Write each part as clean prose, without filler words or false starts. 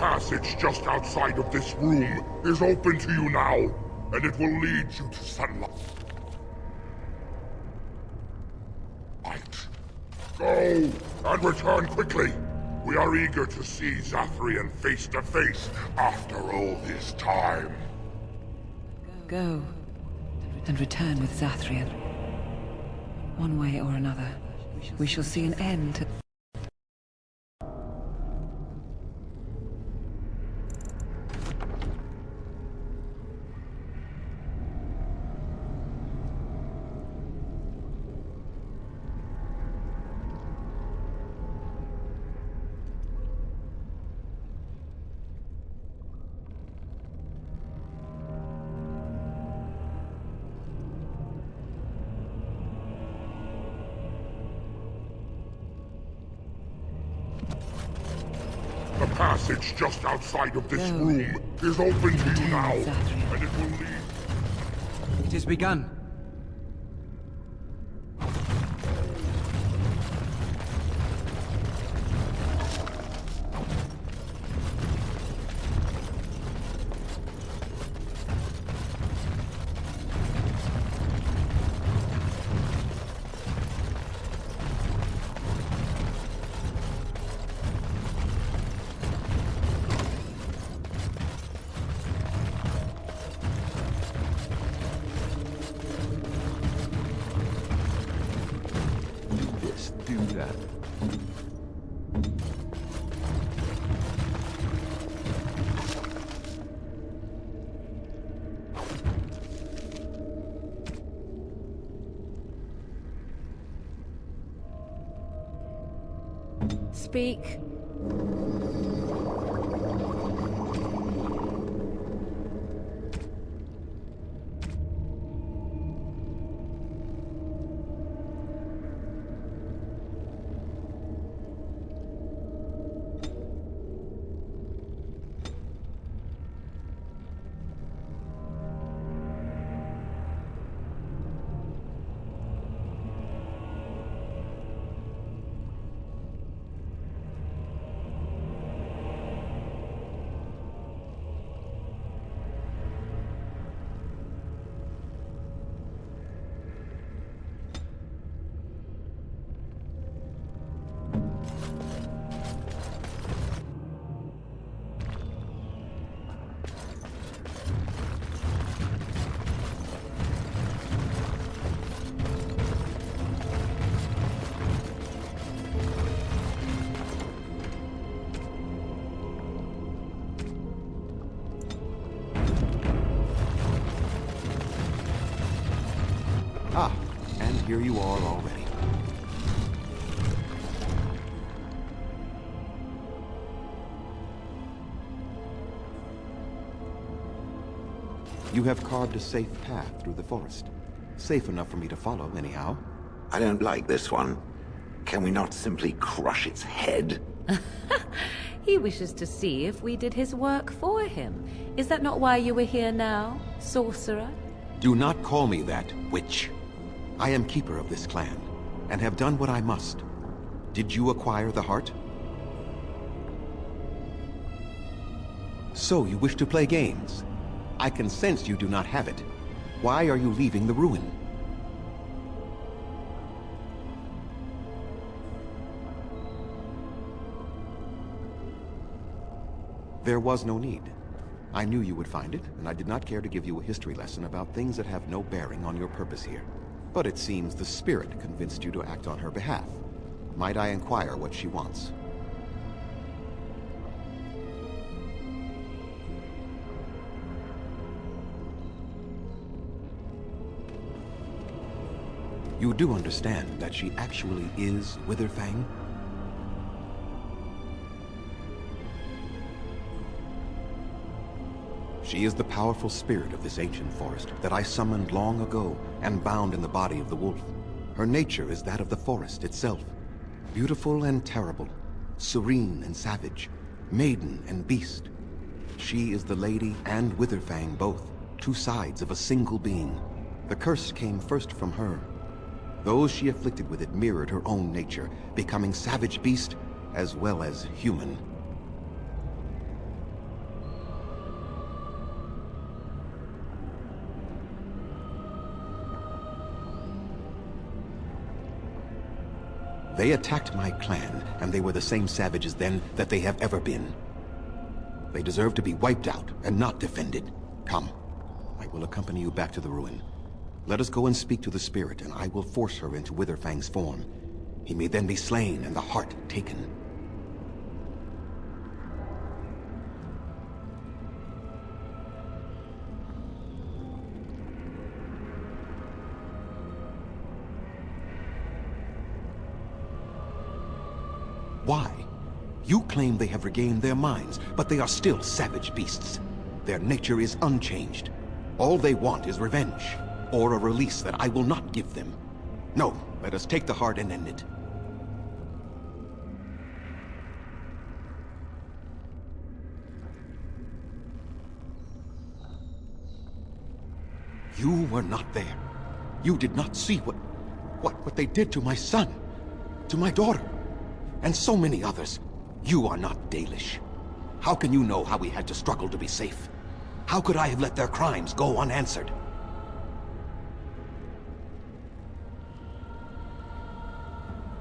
passage just outside of this room is open to you now, and it will lead you to sunlight. Go, and return quickly. We are eager to see Zathrian face to face after all this time. Go, and return with Zathrian. One way or another, we shall see an end to... The passage just outside of this room is open to you now, and it will lead... It has begun. Do that. Speak. Ah, and here you are already. You have carved a safe path through the forest. Safe enough for me to follow, anyhow. I don't like this one. Can we not simply crush its head? He wishes to see if we did his work for him. Is that not why you were here now, sorcerer? Do not call me that, witch. I am keeper of this clan, and have done what I must. Did you acquire the heart? So you wish to play games? I can sense you do not have it. Why are you leaving the ruin? There was no need. I knew you would find it, and I did not care to give you a history lesson about things that have no bearing on your purpose here. But it seems the spirit convinced you to act on her behalf. Might I inquire what she wants? You do understand that she actually is Witherfang? She is the powerful spirit of this ancient forest that I summoned long ago and bound in the body of the wolf. Her nature is that of the forest itself. Beautiful and terrible, serene and savage, maiden and beast. She is the lady and Witherfang both, two sides of a single being. The curse came first from her. Those she afflicted with it mirrored her own nature, becoming savage beast as well as human. They attacked my clan, and they were the same savages then that they have ever been. They deserve to be wiped out and not defended. Come, I will accompany you back to the ruin. Let us go and speak to the spirit, and I will force her into Witherfang's form. He may then be slain and the heart taken. Why? You claim they have regained their minds, but they are still savage beasts. Their nature is unchanged. All they want is revenge, or a release that I will not give them. No, let us take the heart and end it. You were not there. You did not see what they did to my son, to my daughter, and so many others. You are not Dalish. How can you know how we had to struggle to be safe? How could I have let their crimes go unanswered?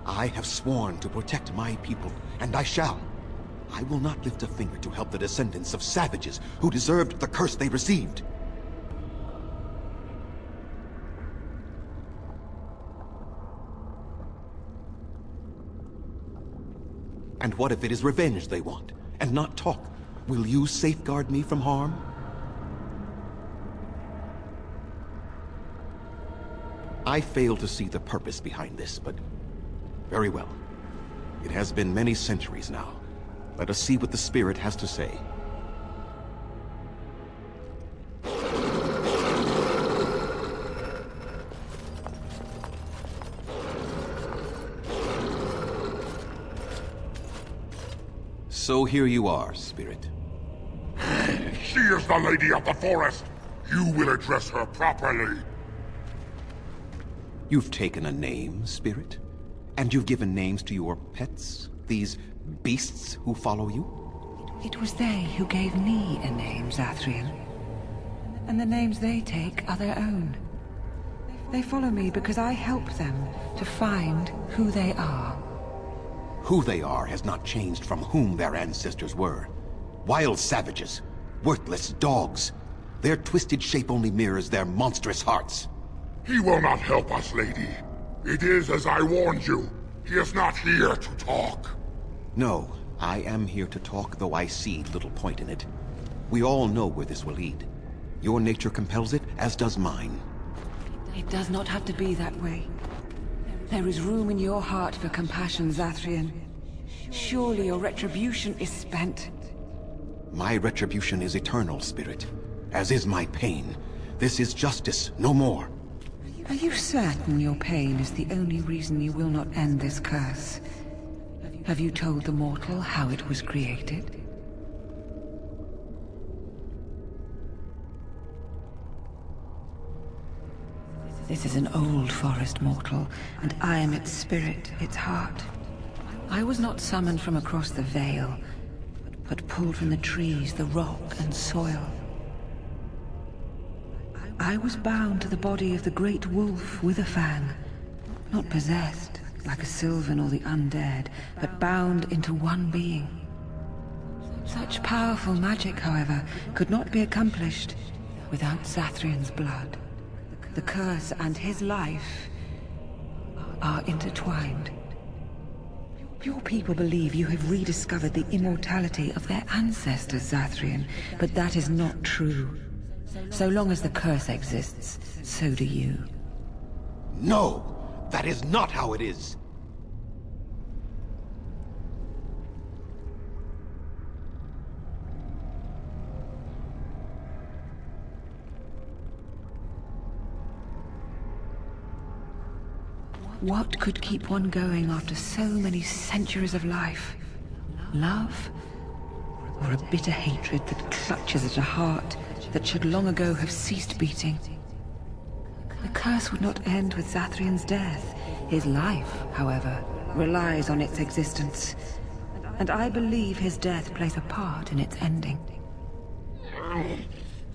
I have sworn to protect my people, and I shall. I will not lift a finger to help the descendants of savages who deserved the curse they received. And what if it is revenge they want, and not talk? Will you safeguard me from harm? I fail to see the purpose behind this, but very well. It has been many centuries now. Let us see what the spirit has to say. So here you are, Spirit. She is the Lady of the Forest. You will address her properly. You've taken a name, Spirit? And you've given names to your pets? These beasts who follow you? It was they who gave me a name, Zathriel. And the names they take are their own. They follow me because I help them to find who they are. Who they are has not changed from whom their ancestors were. Wild savages. Worthless dogs. Their twisted shape only mirrors their monstrous hearts. He will not help us, lady. It is as I warned you. He is not here to talk. No, I am here to talk, though I see little point in it. We all know where this will lead. Your nature compels it, as does mine. It does not have to be that way. There is room in your heart for compassion, Zathrian. Surely your retribution is spent. My retribution is eternal, Spirit. As is my pain. This is justice, no more. Are you certain your pain is the only reason you will not end this curse? Have you told the mortal how it was created? This is an old forest, mortal, and I am its spirit, its heart. I was not summoned from across the Vale, but pulled from the trees, the rock, and soil. I was bound to the body of the great wolf, Witherfang. Not possessed, like a Sylvan or the undead, but bound into one being. Such powerful magic, however, could not be accomplished without Zathrian's blood. The curse and his life are intertwined. Your people believe you have rediscovered the immortality of their ancestors, Zathrian, but that is not true. So long as the curse exists, so do you. No! That is not how it is! What could keep one going after so many centuries of life? Love? Or a bitter hatred that clutches at a heart that should long ago have ceased beating? The curse would not end with Zathrian's death. His life, however, relies on its existence. And I believe his death plays a part in its ending.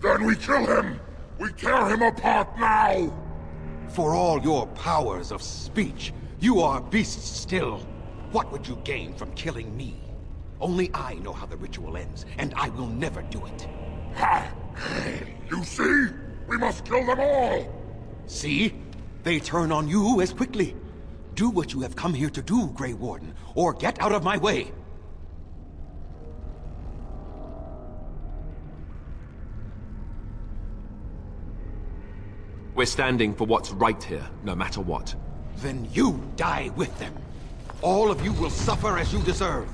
Then we kill him! We tear him apart now! For all your powers of speech, You are beasts still. What would you gain from killing me? Only I know how the ritual ends, and I will never do it. Ha! You see? We must kill them all! See? They turn on you as quickly. Do what you have come here to do, Grey Warden, or get out of my way. We're standing for what's right here, no matter what. Then you die with them. All of you will suffer as you deserve.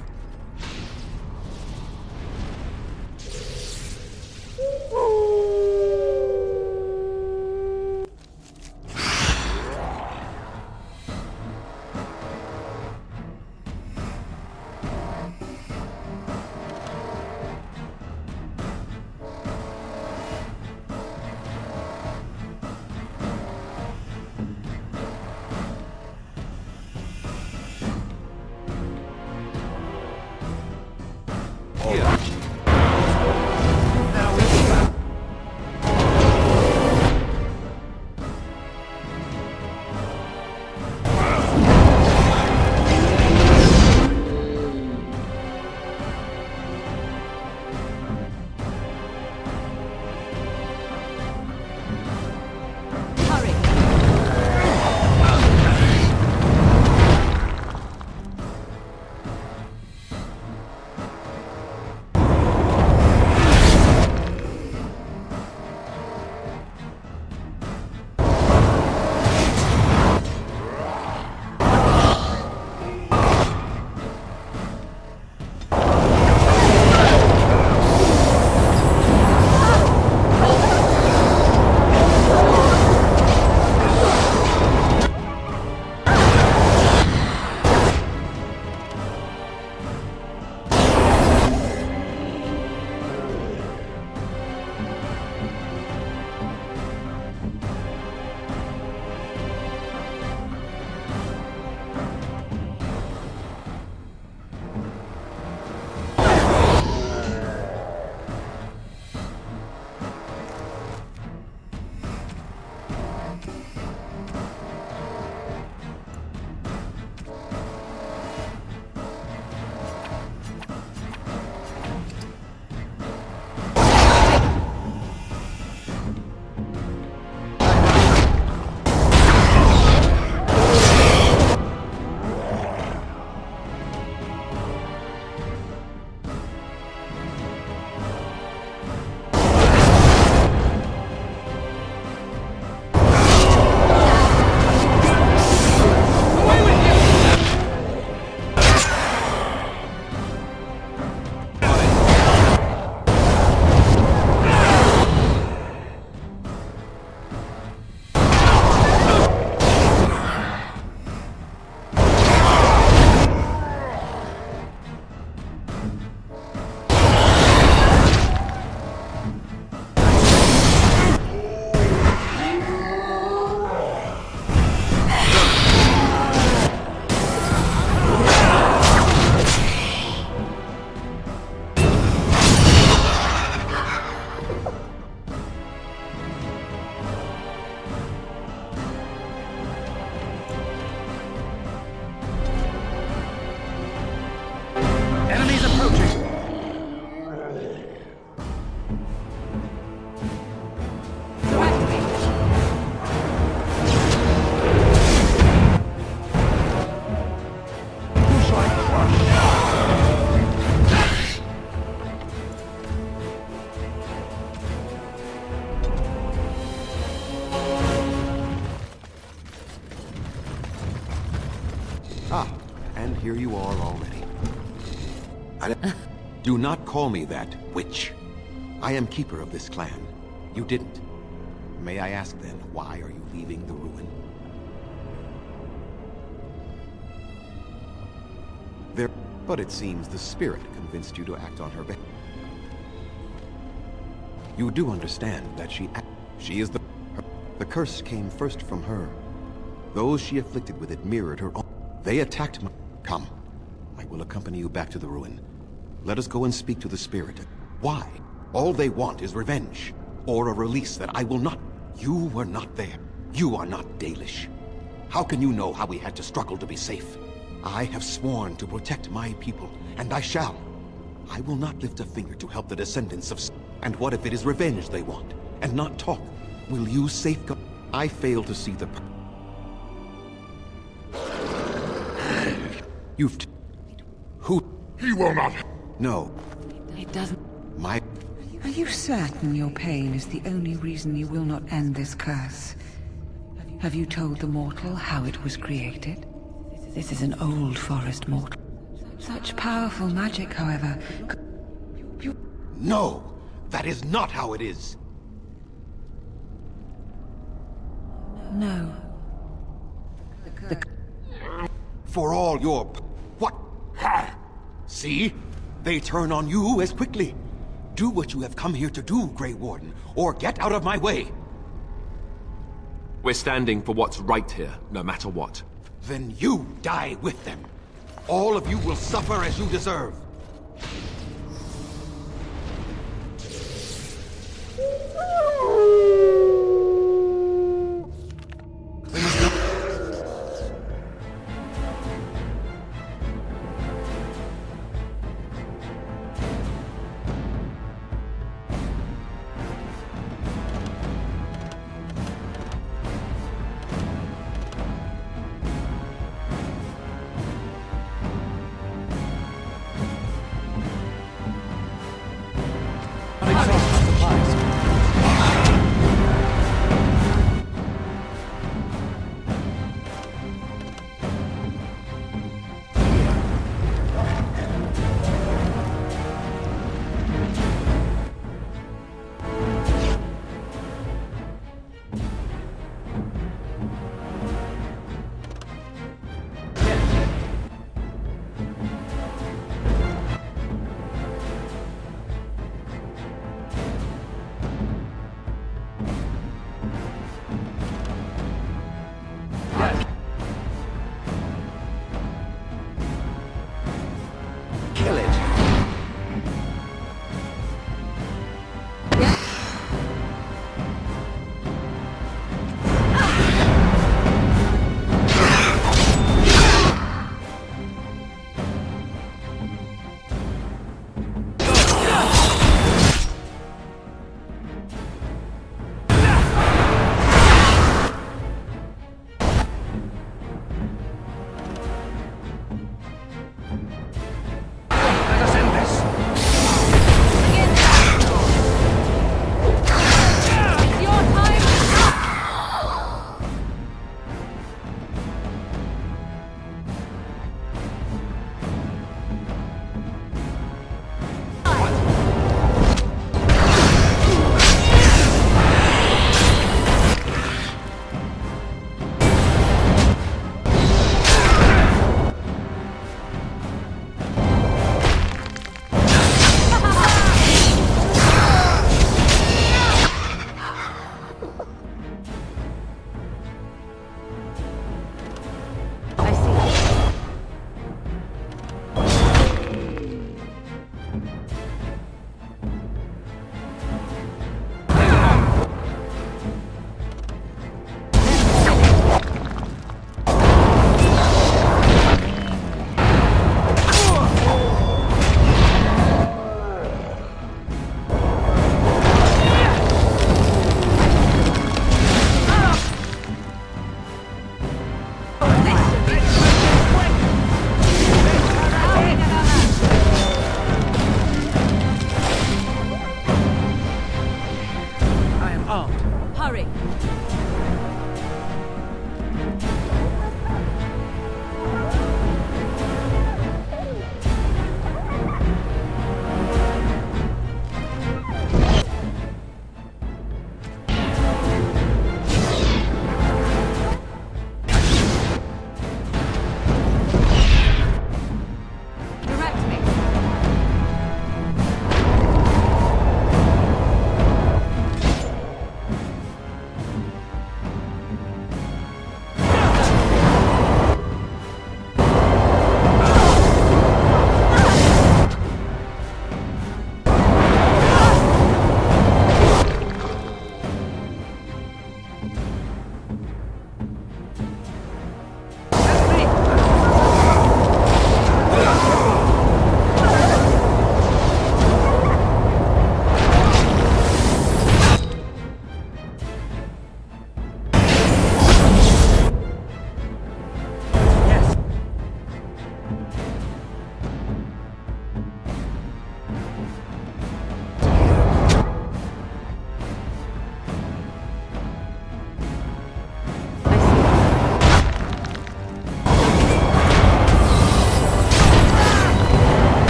And here you are already. Do not call me that, witch. I am keeper of this clan. You didn't. May I ask then, why are you leaving the ruin? But it seems the spirit convinced you to act on her behalf. You do understand that she is the curse came first from her. Those she afflicted with it mirrored her own. They attacked my... Come. I will accompany you back to the ruin. Let us go and speak to the spirit. Why? All they want is revenge. Or a release that I will not... You were not there. You are not Dalish. How can you know how we had to struggle to be safe? I have sworn to protect my people, and I shall. I will not lift a finger to help the descendants of... And what if it is revenge they want, and not talk? Will you safeguard... I fail to see the... You've... Who... He will not. No. It doesn't... My... Are you certain your pain is the only reason you will not end this curse? Have you told the mortal how it was created? This is an old forest mortal. Such powerful magic, however. No! That is not how it is! No. For all your... What? Ha! See? They turn on you as quickly. Do what you have come here to do, Grey Warden, or get out of my way! We're standing for what's right here, no matter what. Then you die with them. All of you will suffer as you deserve.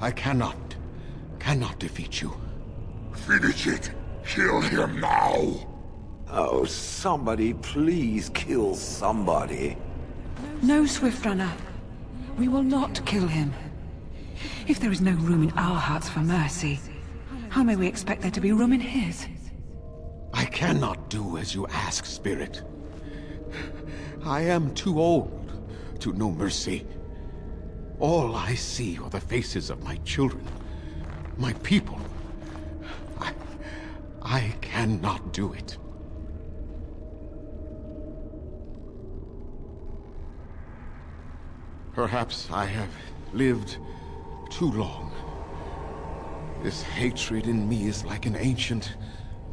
I cannot defeat you. Finish it! Kill him now! Oh, somebody please kill somebody. No, Swiftrunner. We will not kill him. If there is no room in our hearts for mercy, how may we expect there to be room in his? I cannot do as you ask, Spirit. I am too old to know mercy. All I see are the faces of my children, my people. I cannot do it. Perhaps I have lived too long. This hatred in me is like an ancient,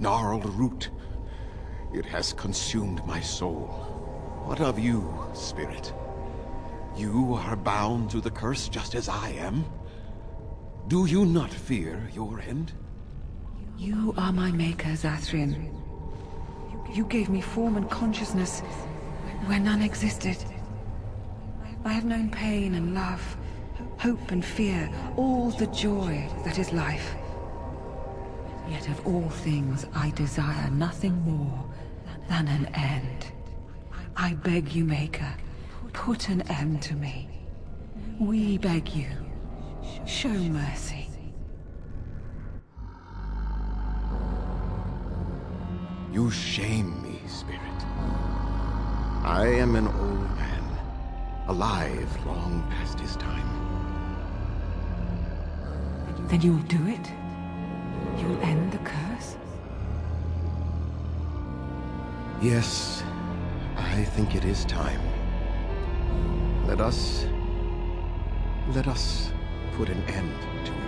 gnarled root. It has consumed my soul. What of you, Spirit? You are bound to the curse just as I am. Do you not fear your end? You are my maker, Zathrian. You gave me form and consciousness where none existed. I have known pain and love, hope and fear, all the joy that is life. Yet of all things I desire nothing more than an end. I beg you, Maker, put an end to me. We beg you, show mercy. You shame me, Spirit. I am an old man, alive long past his time. Then you will do it? You will end the curse? Yes, I think it is time. Let us put an end to it all.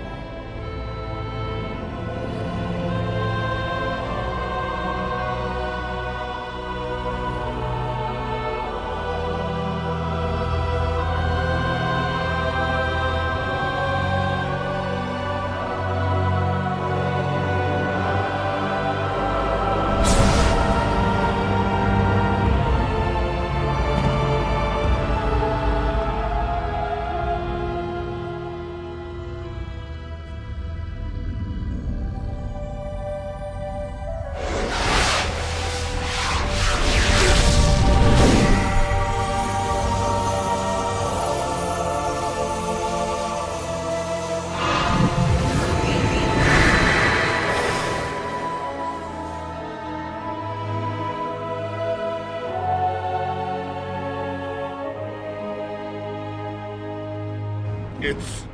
It's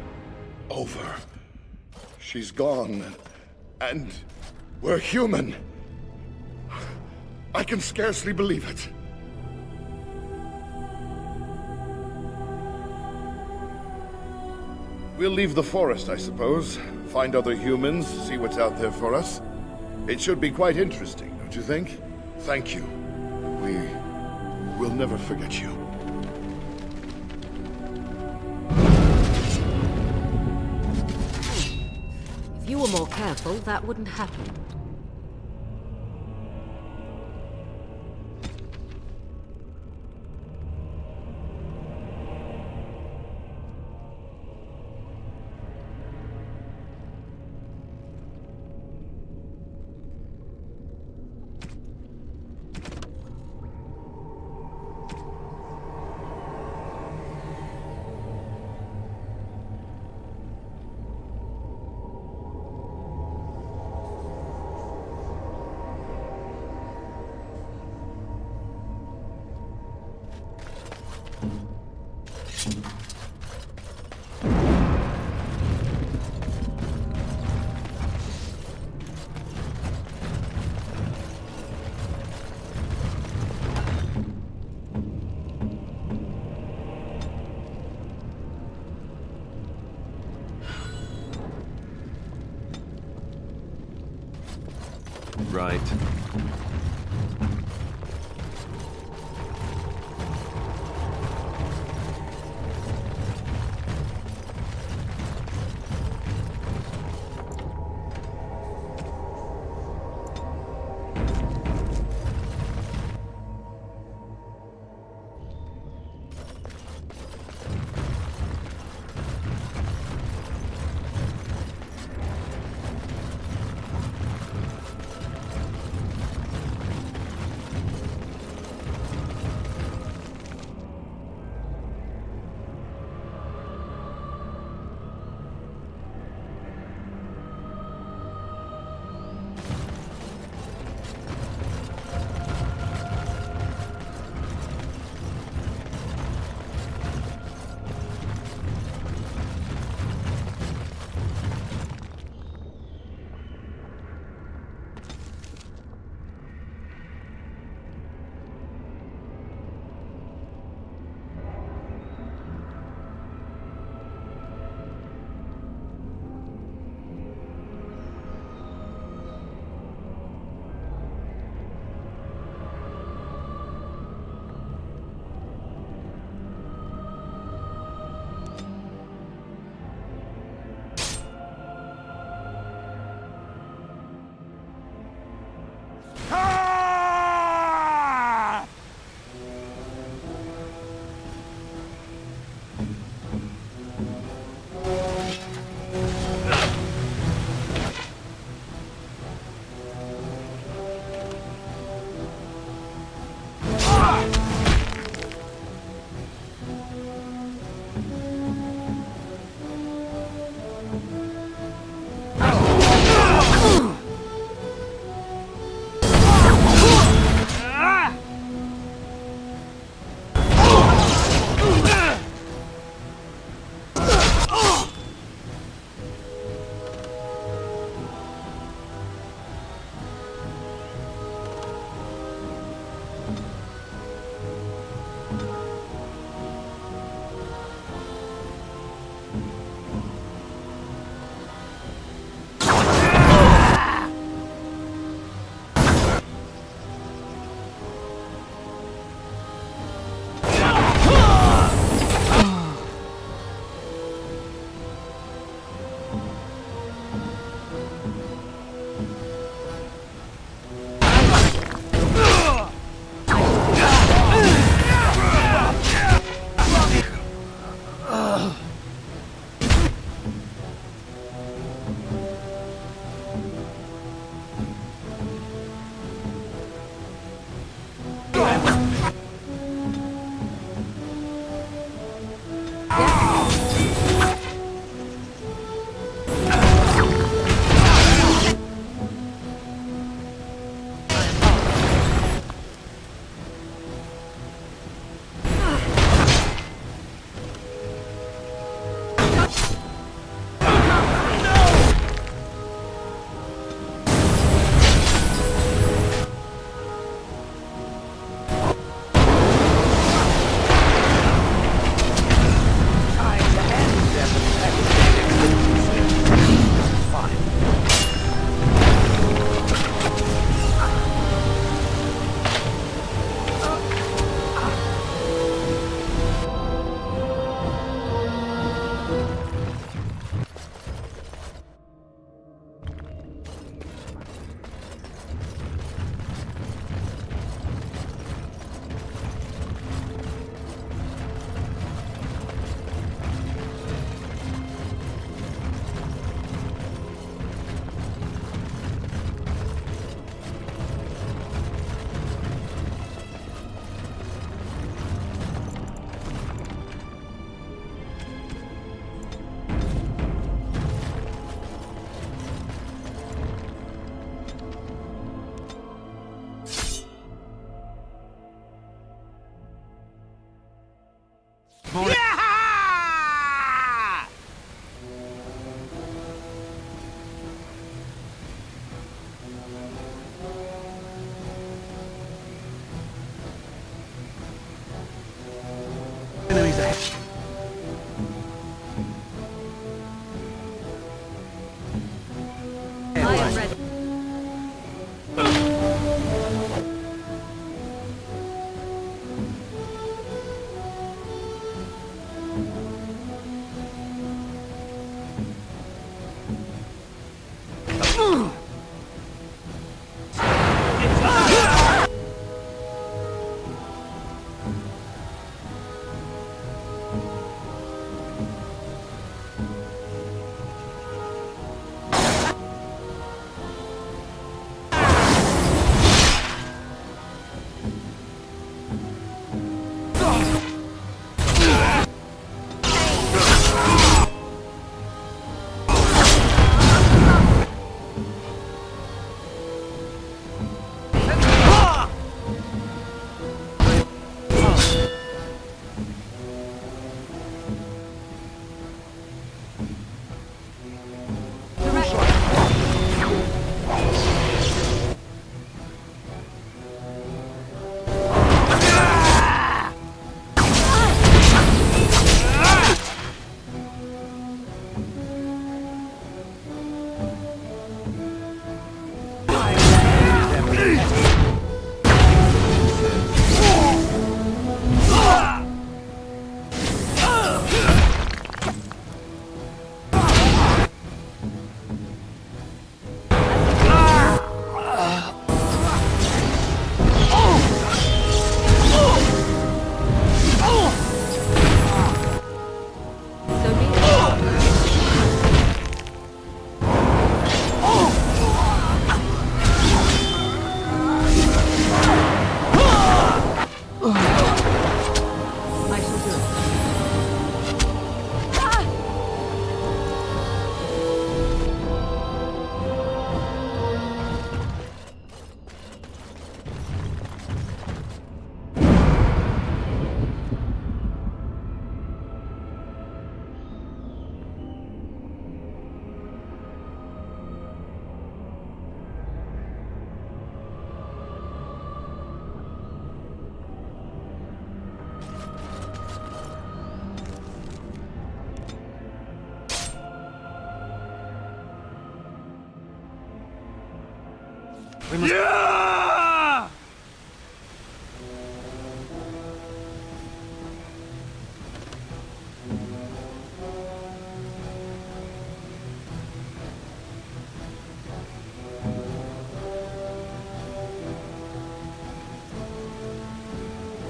over. She's gone. And we're human. I can scarcely believe it. We'll leave the forest, I suppose. Find other humans, see what's out there for us. It should be quite interesting, don't you think? Thank you. We'll never forget you. If you were more careful, that wouldn't happen. Right. ready.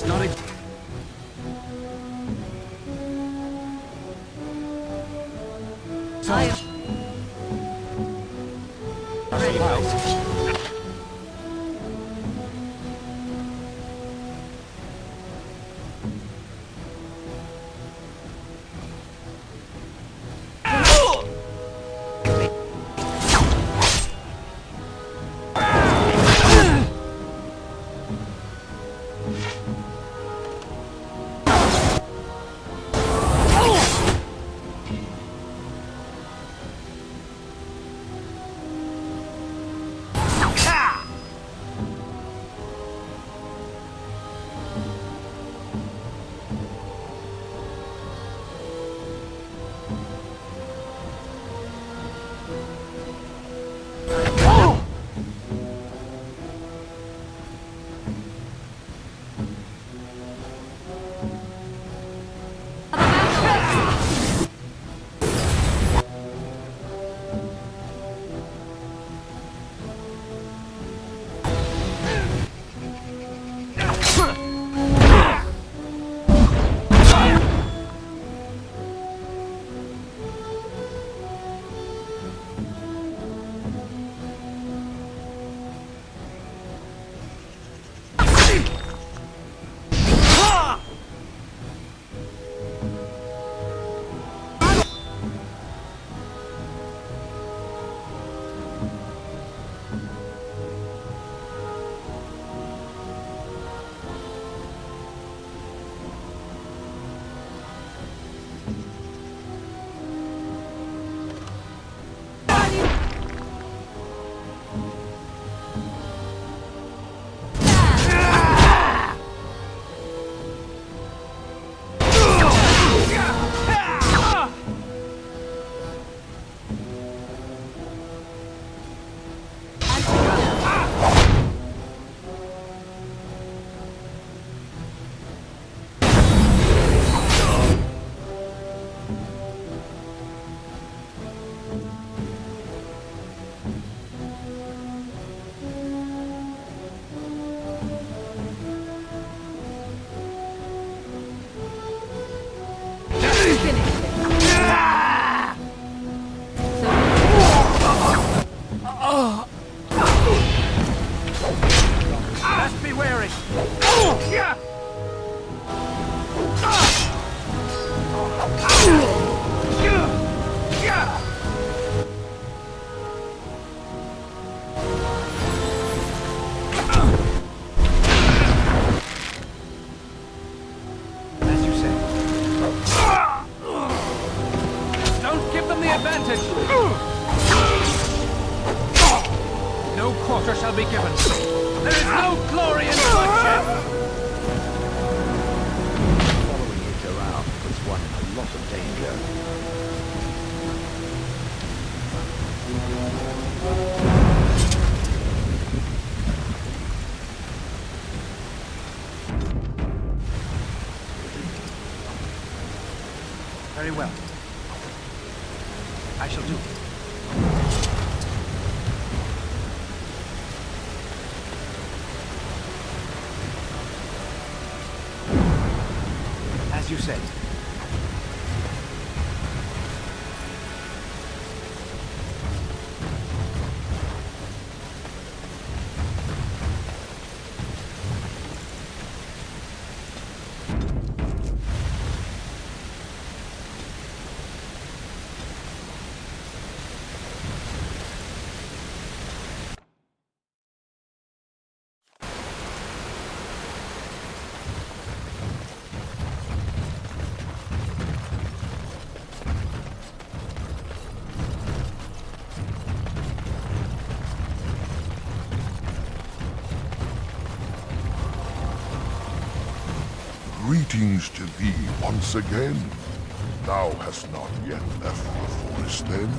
Not a... I am Best be wary. As you say. Don't give them the advantage. No quarter shall be given. There is no glory in bloodshed. Following it around puts one in a lot of danger. Very well. I shall do. As you say. Greetings to thee once again. Thou hast not yet left the forest, then?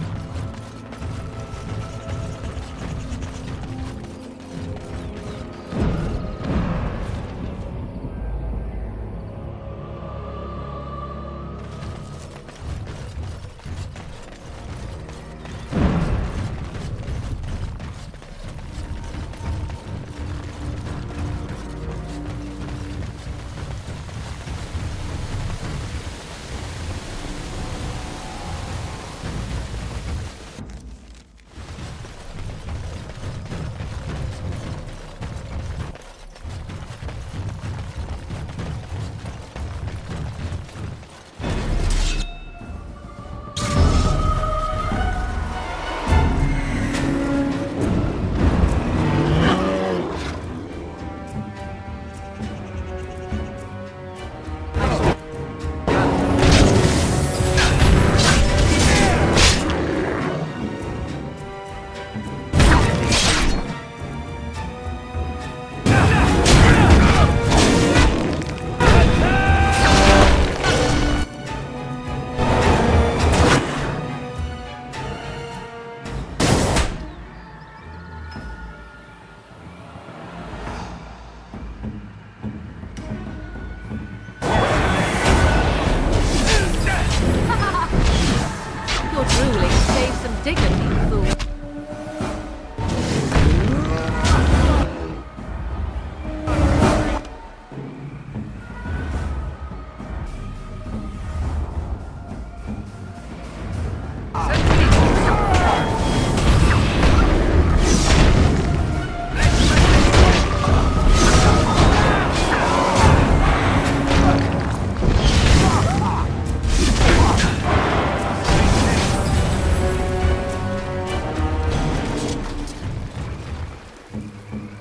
Your drooling saves some dignity, fool.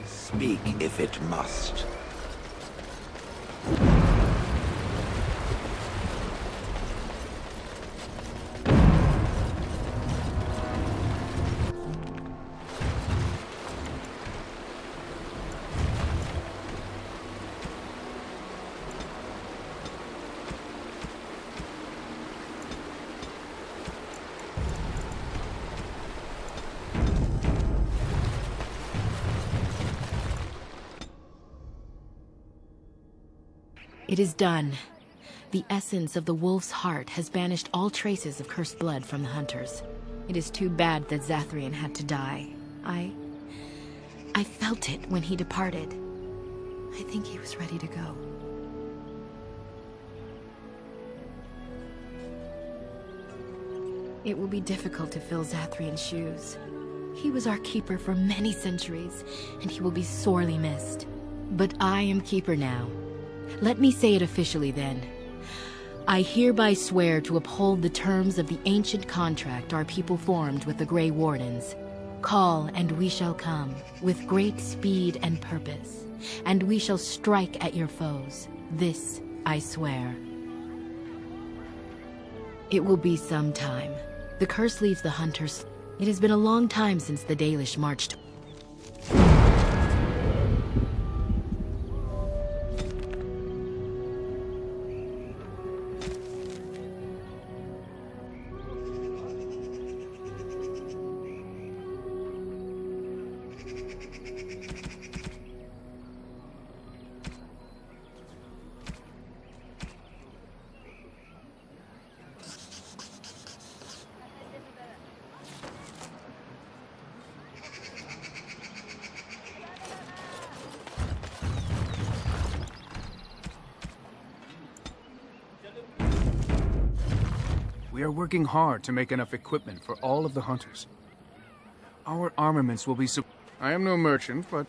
Speak if it must. It is done. The essence of the wolf's heart has banished all traces of cursed blood from the hunters. It is too bad that Zathrian had to die. I felt it when he departed. I think he was ready to go. It will be difficult to fill Zathrian's shoes. He was our keeper for many centuries, and he will be sorely missed. But I am keeper now. Let me say it officially then. I hereby swear to uphold the terms of the ancient contract our people formed with the Grey Wardens. Call, and we shall come, with great speed and purpose, and we shall strike at your foes. This I swear. It will be some time. The curse leaves the hunters. It has been a long time since the Dalish marched. We are working hard to make enough equipment for all of the hunters. Our armaments will be I am no merchant, but...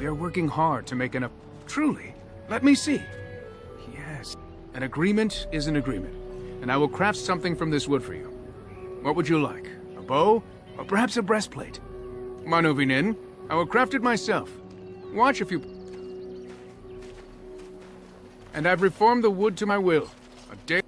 We are working hard to make enough... Truly. Let me see. Yes. An agreement is an agreement. And I will craft something from this wood for you. What would you like? A bow? Or perhaps a breastplate? Manuvinin, I will craft it myself. Watch if you... And I've reformed the wood to my will. A day...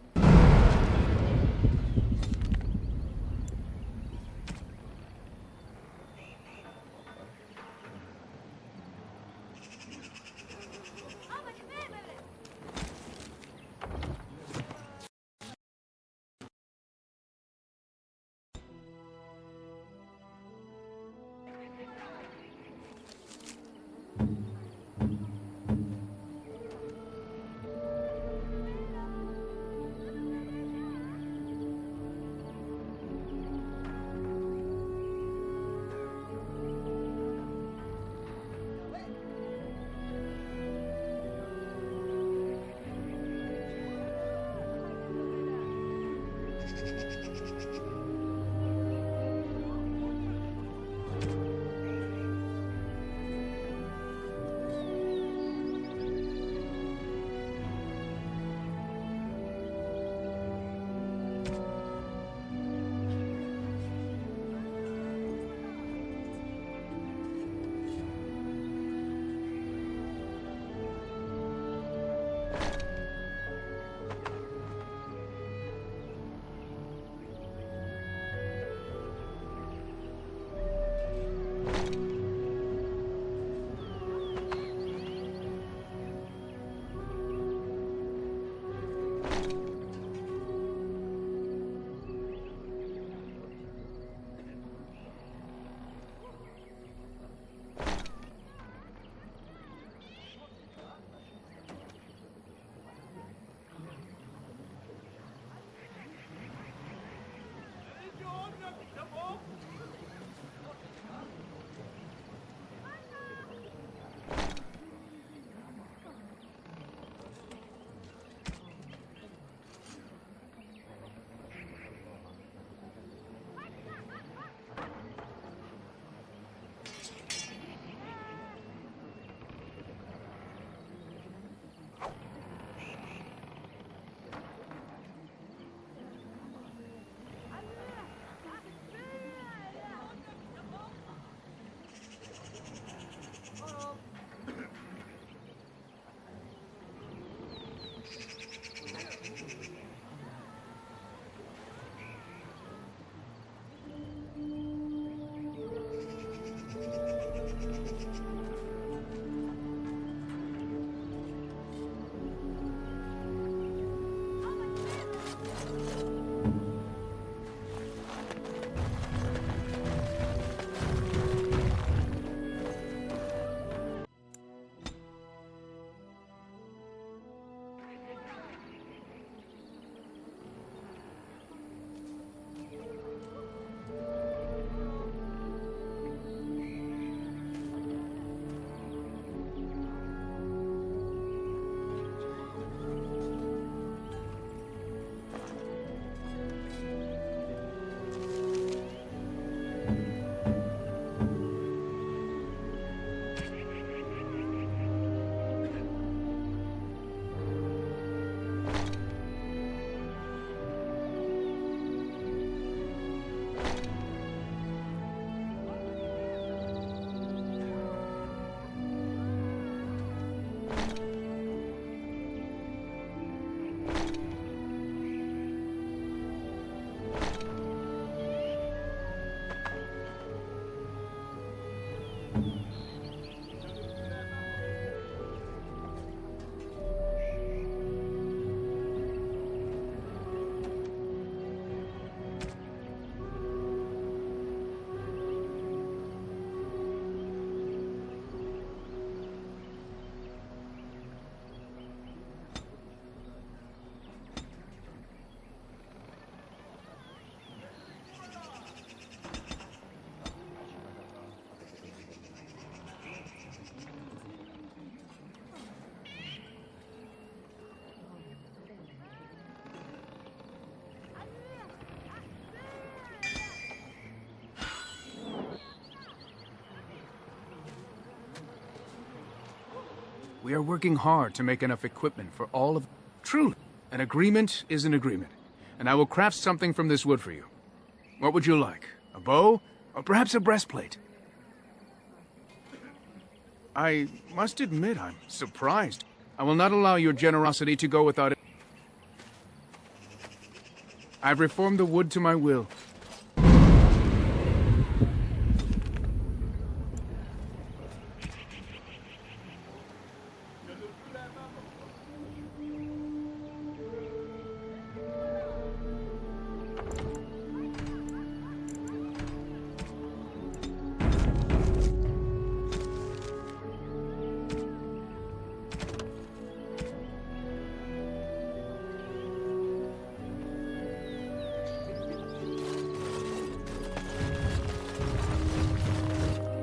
We are working hard to make enough equipment for all of... Truly, an agreement is an agreement, and I will craft something from this wood for you. What would you like? A bow? Or perhaps a breastplate? I must admit I'm surprised. I will not allow your generosity to go without it. I've reformed the wood to my will.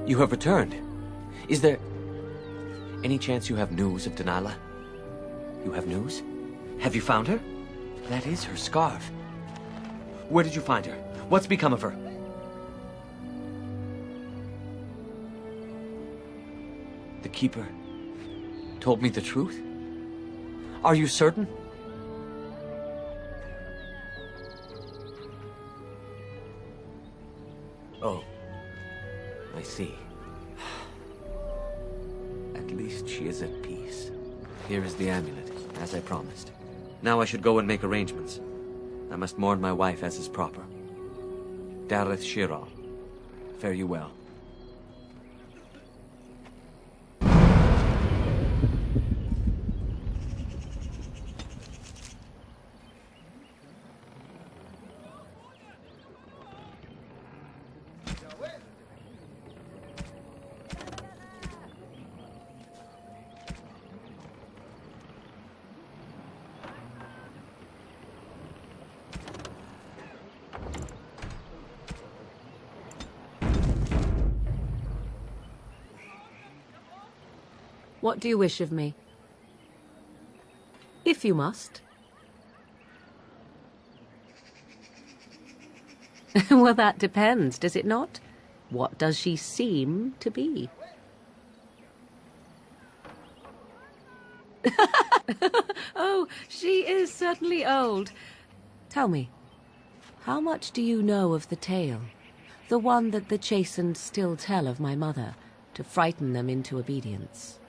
You have returned. Is there any chance you have news of Delilah? You have news? Have you found her? That is her scarf. Where did you find her? What's become of her? The Keeper told me the truth? Are you certain? Oh. I see. At least she is at peace. Here is the amulet, as I promised. Now I should go and make arrangements. I must mourn my wife as is proper. Dareth Shiral, fare you well. What do you wish of me? If you must. Well, that depends, does it not? What does she seem to be? Oh, she is certainly old. Tell me, how much do you know of the tale? The one that the Chastened still tell of my mother, to frighten them into obedience.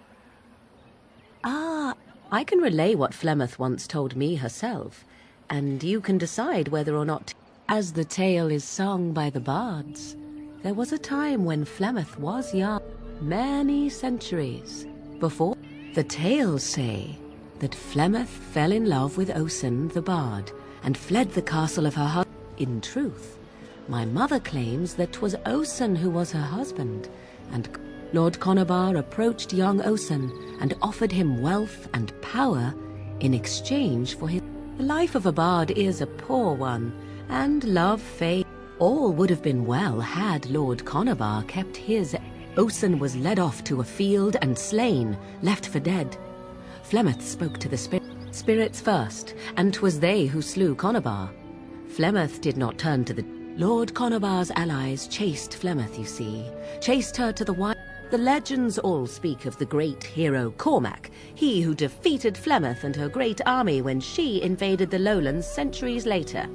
Ah, I can relay what Flemeth once told me herself, and you can decide whether or not, as the tale is sung by the bards, there was a time when Flemeth was young, many centuries before. The tales say that Flemeth fell in love with Osen the bard, and fled the castle of her husband. In truth, my mother claims that 'twas Osen who was her husband, and Lord Conobar approached young Osen and offered him wealth and power in exchange for his... The life of a bard is a poor one, and love fades. All would have been well had Lord Conobar kept his. Osen was led off to a field and slain, left for dead. Flemeth spoke to the spirits first, and 'twas they who slew Conobar. Flemeth did not turn to the... Lord Conobar's allies chased Flemeth, you see. Chased her to the wild... The legends all speak of the great hero Cormac, he who defeated Flemeth and her great army when she invaded the lowlands centuries later.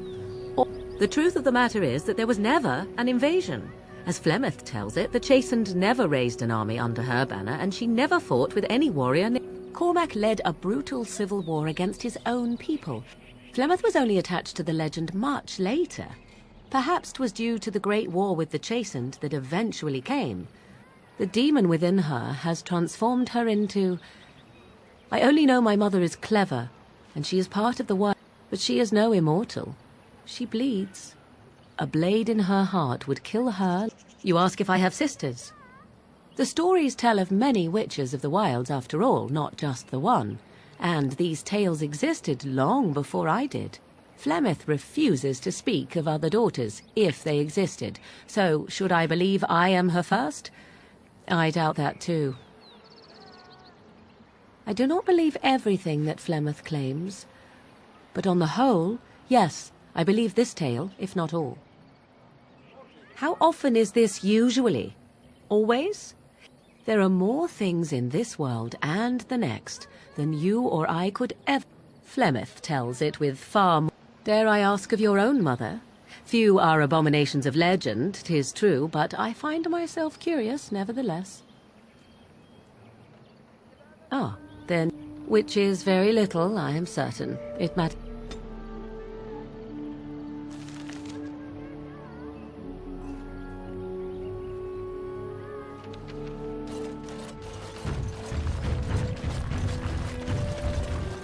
The truth of the matter is that there was never an invasion. As Flemeth tells it, the Chastened never raised an army under her banner, and she never fought with any warrior. Cormac led a brutal civil war against his own people. Flemeth was only attached to the legend much later. Perhaps 'twas due to the great war with the Chastened that eventually came. The demon within her has transformed her into... I only know my mother is clever, and she is part of the world, but she is no immortal. She bleeds. A blade in her heart would kill her. You ask if I have sisters. The stories tell of many witches of the wilds, after all, not just the one. And these tales existed long before I did. Flemeth refuses to speak of other daughters, if they existed. So, should I believe I am her first? I doubt that too. I do not believe everything that Flemeth claims. But on the whole, yes, I believe this tale, if not all. How often is this usually? Always? There are more things in this world and the next than you or I could ever... Flemeth tells it with far more... Dare I ask of your own mother? Few are abominations of legend, 'tis true, but I find myself curious, nevertheless. Ah, then, which is very little, I am certain. It matters.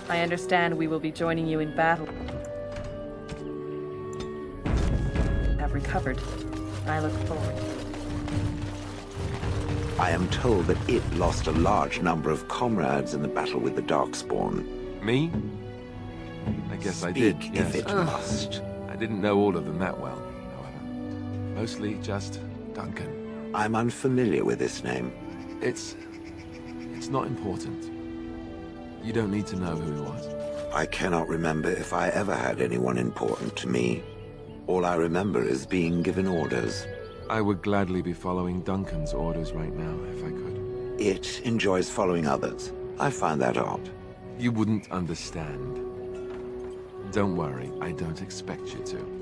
I understand we will be joining you in battle. Have recovered. I look forward. I am told that it lost a large number of comrades in the battle with the Darkspawn. Me? I guess I did, Speak yes. if it must. I didn't know all of them that well, however. Mostly just Duncan. I'm unfamiliar with this name. It's not important. You don't need to know who he was. I cannot remember if I ever had anyone important to me. All I remember is being given orders. I would gladly be following Duncan's orders right now, if I could. It enjoys following others. I find that odd. You wouldn't understand. Don't worry, I don't expect you to.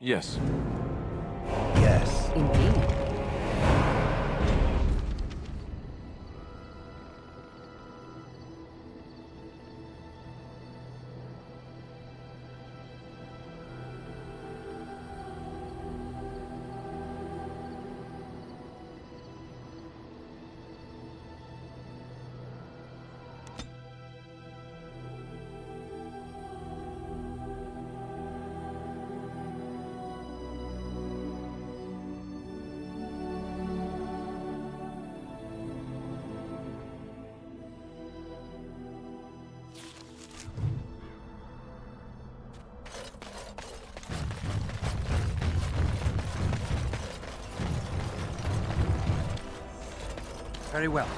Yes. Yes. Indeed. Very well.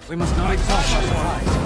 We must not exhaust our supplies.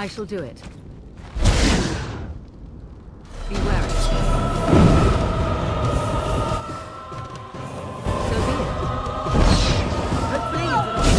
I shall do it. Be wary. So be it. Hopefully you will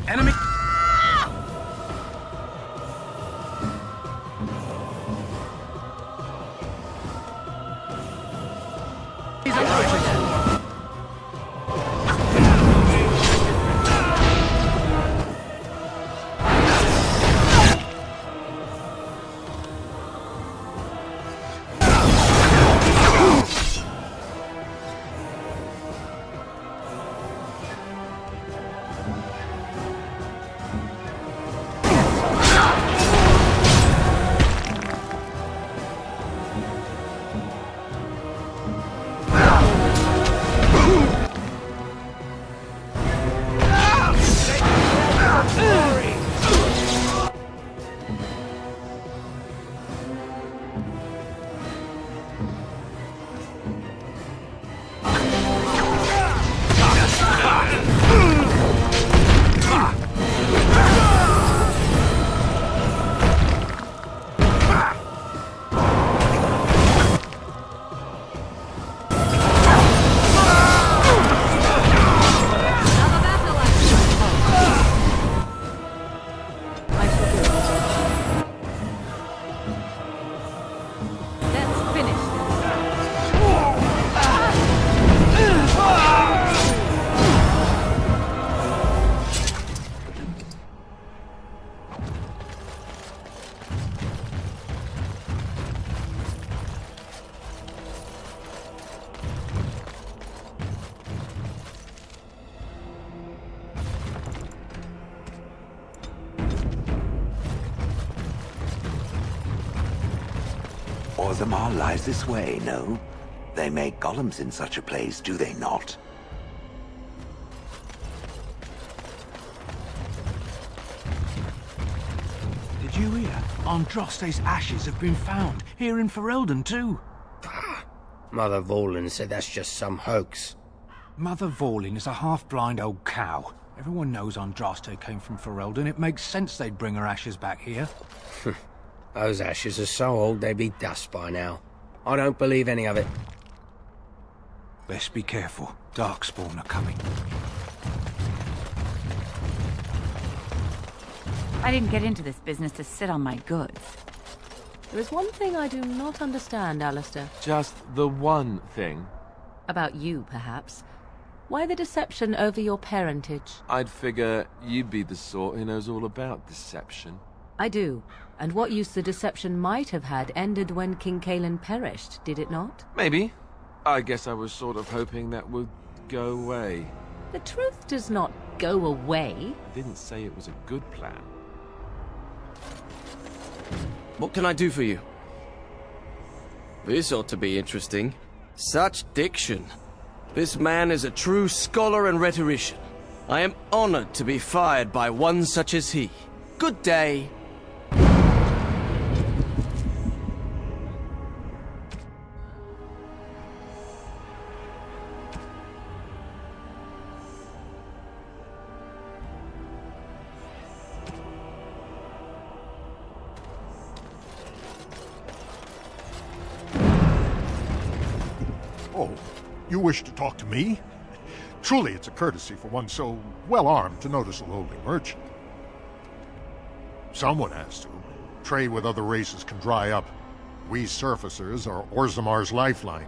Enemy! He's approaching! Orzammar lies this way, no? They make golems in such a place, do they not? Did you hear? Andraste's ashes have been found, here in Ferelden too. Mother Vorlin said that's just some hoax. Mother Vorlin is a half-blind old cow. Everyone knows Andraste came from Ferelden. It makes sense they'd bring her ashes back here. Those ashes are so old they'd be dust by now. I don't believe any of it. Best be careful. Darkspawn are coming. I didn't get into this business to sit on my goods. There is one thing I do not understand, Alistair. Just the one thing. About you, perhaps. Why the deception over your parentage? I'd figure you'd be the sort who knows all about deception. I do. And what use the deception might have had ended when King Cailan perished, did it not? Maybe. I guess I was sort of hoping that would go away. The truth does not go away. I didn't say it was a good plan. What can I do for you? This ought to be interesting. Such diction. This man is a true scholar and rhetorician. I am honored to be fired by one such as he. Good day. Oh, you wish to talk to me? Truly, it's a courtesy for one so well-armed to notice a lowly merchant. Someone has to. Trade with other races can dry up. We surfacers are Orzammar's lifeline.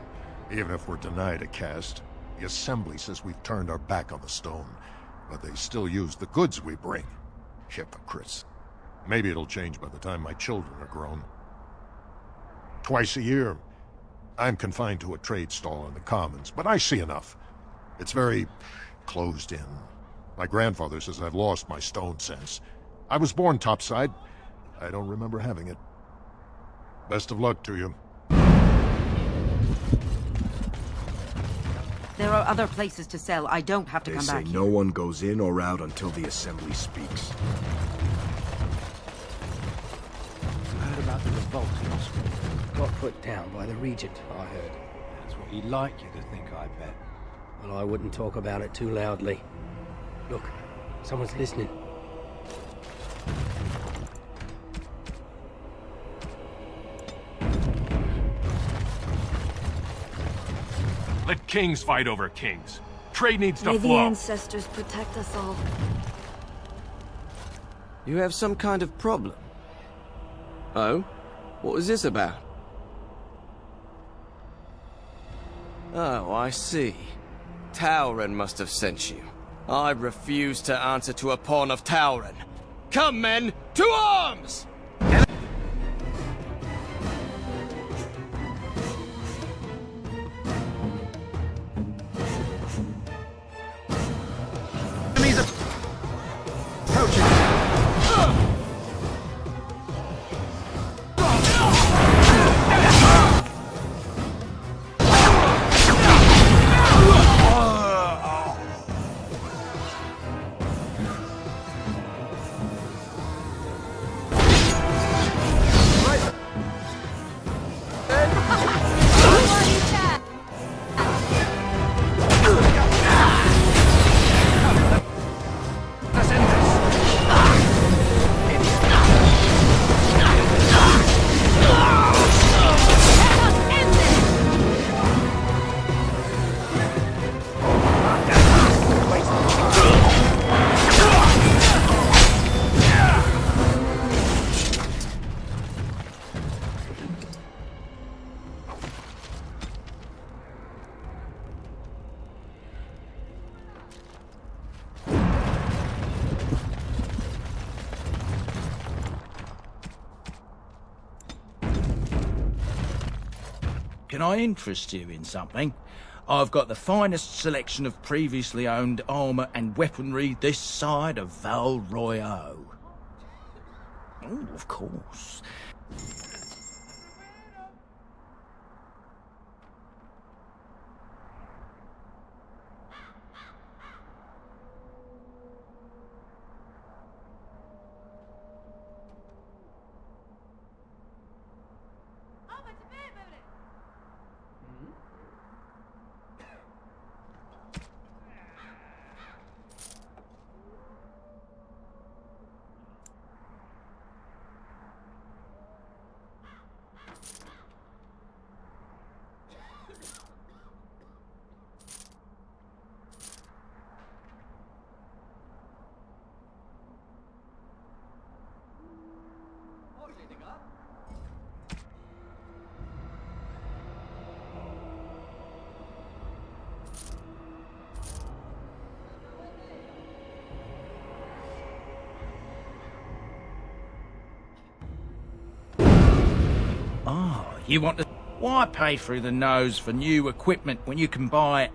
Even if we're denied a caste, the Assembly says we've turned our back on the stone, but they still use the goods we bring. Hypocrites. Maybe it'll change by the time my children are grown. Twice a year, I'm confined to a trade stall in the Commons, but I see enough. It's very closed in. My grandfather says I've lost my stone sense. I was born topside. I don't remember having it. Best of luck to you. There are other places to sell. I don't have to come back They say no one goes in or out until the Assembly speaks. I heard about the revolt in Osprey. Got put down by the Regent, I heard. That's what he'd like you to think, I bet. Well, I wouldn't talk about it too loudly. Look, someone's listening. Let kings fight over kings. Trade needs to May flow. the ancestors protect us all. You have some kind of problem. Oh? What was this about? Oh, I see. Tauren must have sent you. I refuse to answer to a pawn of Tauren. Come, men, to arms! Can I interest you in something? I've got the finest selection of previously owned armor and weaponry this side of Val Royeaux. Oh, of course. Oh, you want to... Why pay through the nose for new equipment when you can buy it,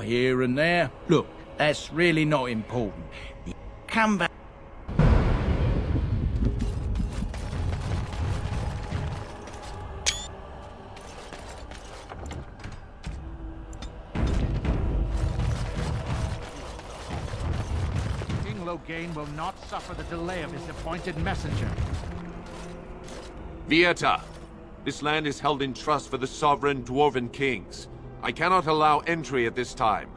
here and there? Look, that's really not important. Come back. King Loghain will not suffer the delay of his appointed messenger. Vieta, this land is held in trust for the sovereign Dwarven kings. I cannot allow entry at this time.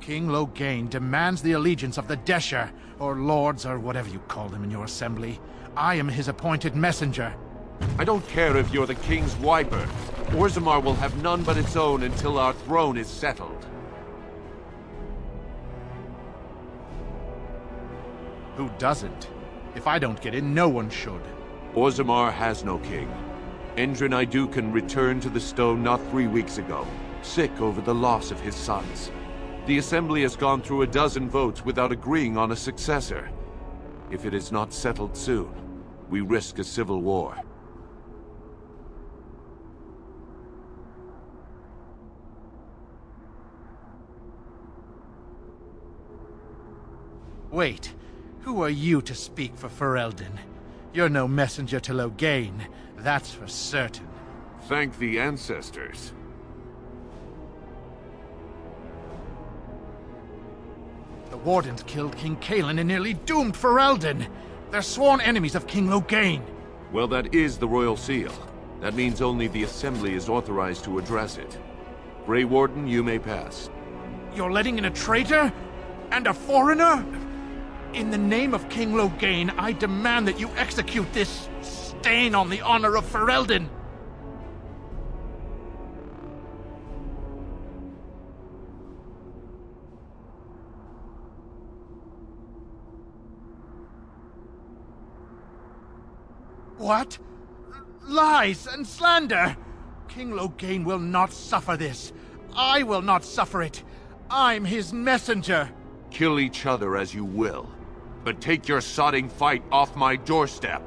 King Loghain demands the allegiance of the Desher, or lords, or whatever you call them in your assembly. I am his appointed messenger. I don't care if you're the king's wiper. Orzammar will have none but its own until our throne is settled. Who doesn't? If I don't get in, no one should. Orzammar has no king. Endrin Idukan returned to the stone not 3 weeks ago, sick over the loss of his sons. The Assembly has gone through a dozen votes without agreeing on a successor. If it is not settled soon, we risk a civil war. Wait, who are you to speak for Ferelden? You're no messenger to Loghain, that's for certain. Thank the ancestors. The Wardens killed King Cailan and nearly doomed Ferelden. They're sworn enemies of King Loghain. Well, that is the Royal Seal. That means only the Assembly is authorized to address it. Grey Warden, you may pass. You're letting in a traitor? And a foreigner? In the name of King Loghain, I demand that you execute this stain on the honor of Ferelden. What? Lies and slander! King Loghain will not suffer this. I will not suffer it. I'm his messenger. Kill each other as you will, but take your sodding fight off my doorstep.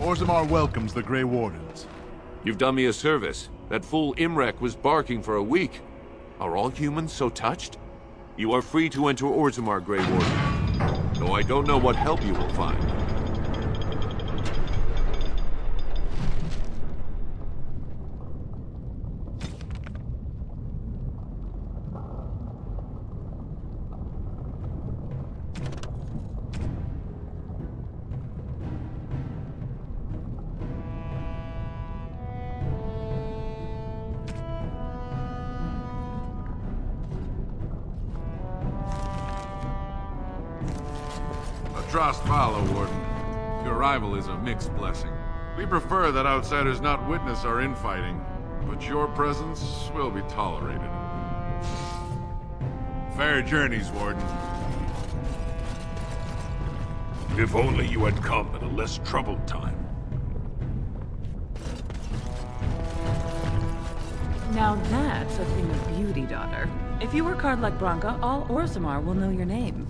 Orzammar welcomes the Grey Wardens. You've done me a service. That fool Imrek was barking for a week. Are all humans so touched? You are free to enter Orzammar, Grey Warden. Though I don't know what help you will find. Trost follow, Warden. Your arrival is a mixed blessing. We prefer that outsiders not witness our infighting, but your presence will be tolerated. Fair journeys, Warden. If only you had come at a less troubled time. Now that's a thing of beauty, daughter. If you work hard like Branka, all Orzammar will know your name.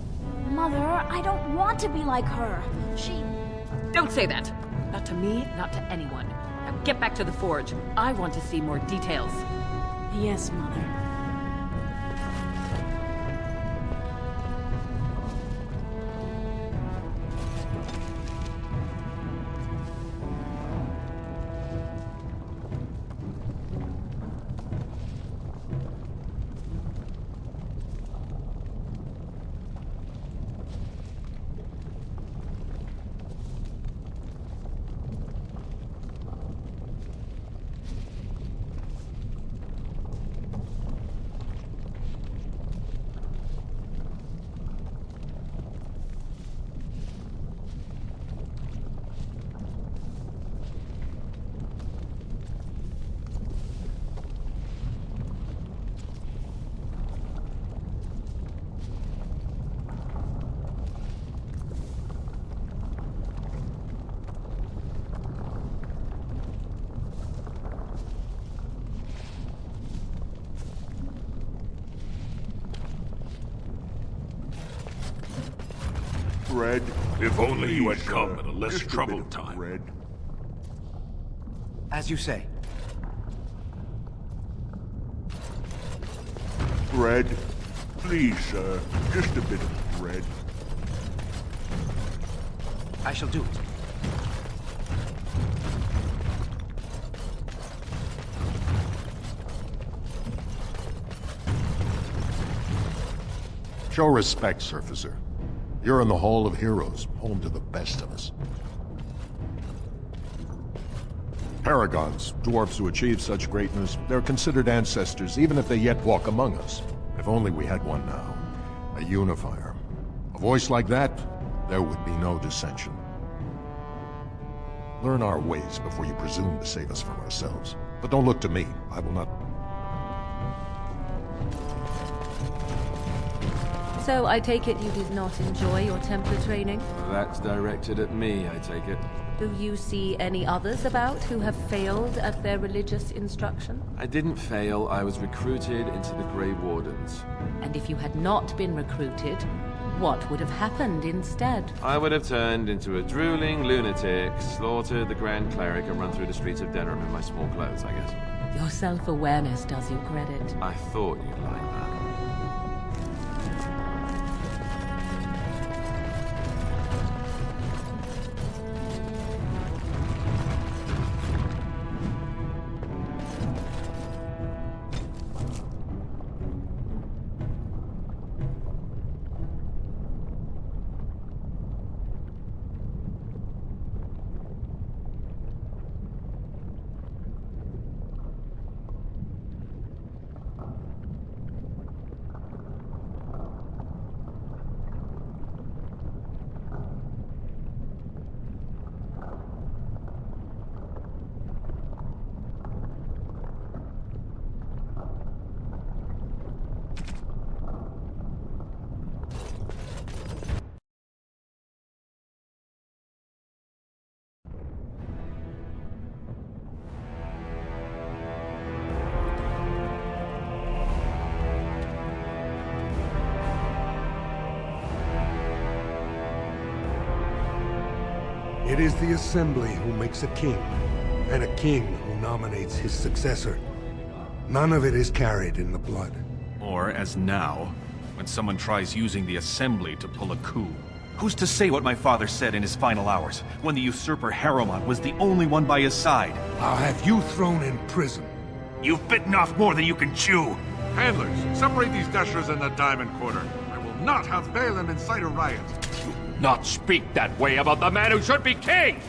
Mother, I don't want to be like her. She... Don't say that! Not to me, not to anyone. Now get back to the forge. I want to see more details. Yes, Mother. Red, if only you had come at a less troubled time. Red. As you say. Red, please, sir. Just a bit of bread. I shall do it. Show respect, Surfacer. You're in the Hall of Heroes, home to the best of us. Paragons, dwarfs who achieve such greatness, they're considered ancestors even if they yet walk among us. If only we had one now. A unifier. A voice like that, there would be no dissension. Learn our ways before you presume to save us from ourselves. But don't look to me. I will not... So I take it you did not enjoy your Templar training? That's directed at me, I take it. Do you see any others about who have failed at their religious instruction? I didn't fail, I was recruited into the Grey Wardens. And if you had not been recruited, what would have happened instead? I would have turned into a drooling lunatic, slaughtered the Grand Cleric, and run through the streets of Denerim in my small clothes, I guess. Your self-awareness does you credit. I thought you'd like that. It is the Assembly who makes a king, and a king who nominates his successor. None of it is carried in the blood. Or, as now, when someone tries using the Assembly to pull a coup. Who's to say what my father said in his final hours, when the usurper Harrowmont was the only one by his side? I'll have you thrown in prison. You've bitten off more than you can chew! Handlers, separate these dashers in the Diamond Quarter. I will not have Balin incite a riot. Not speak that way about the man who should be king!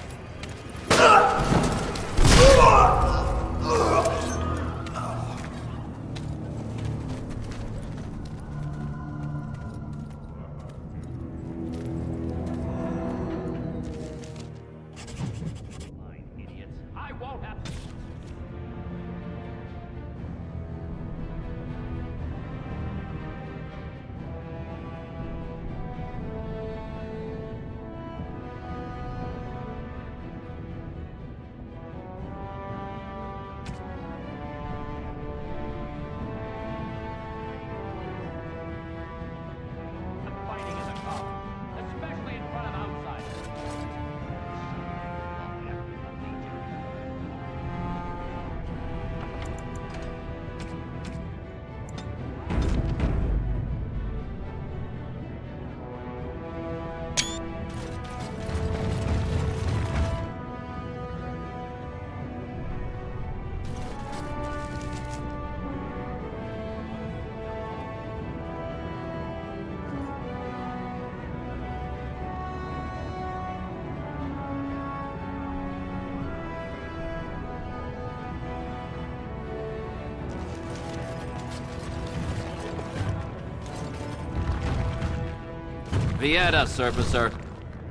Vieta, Surfacer.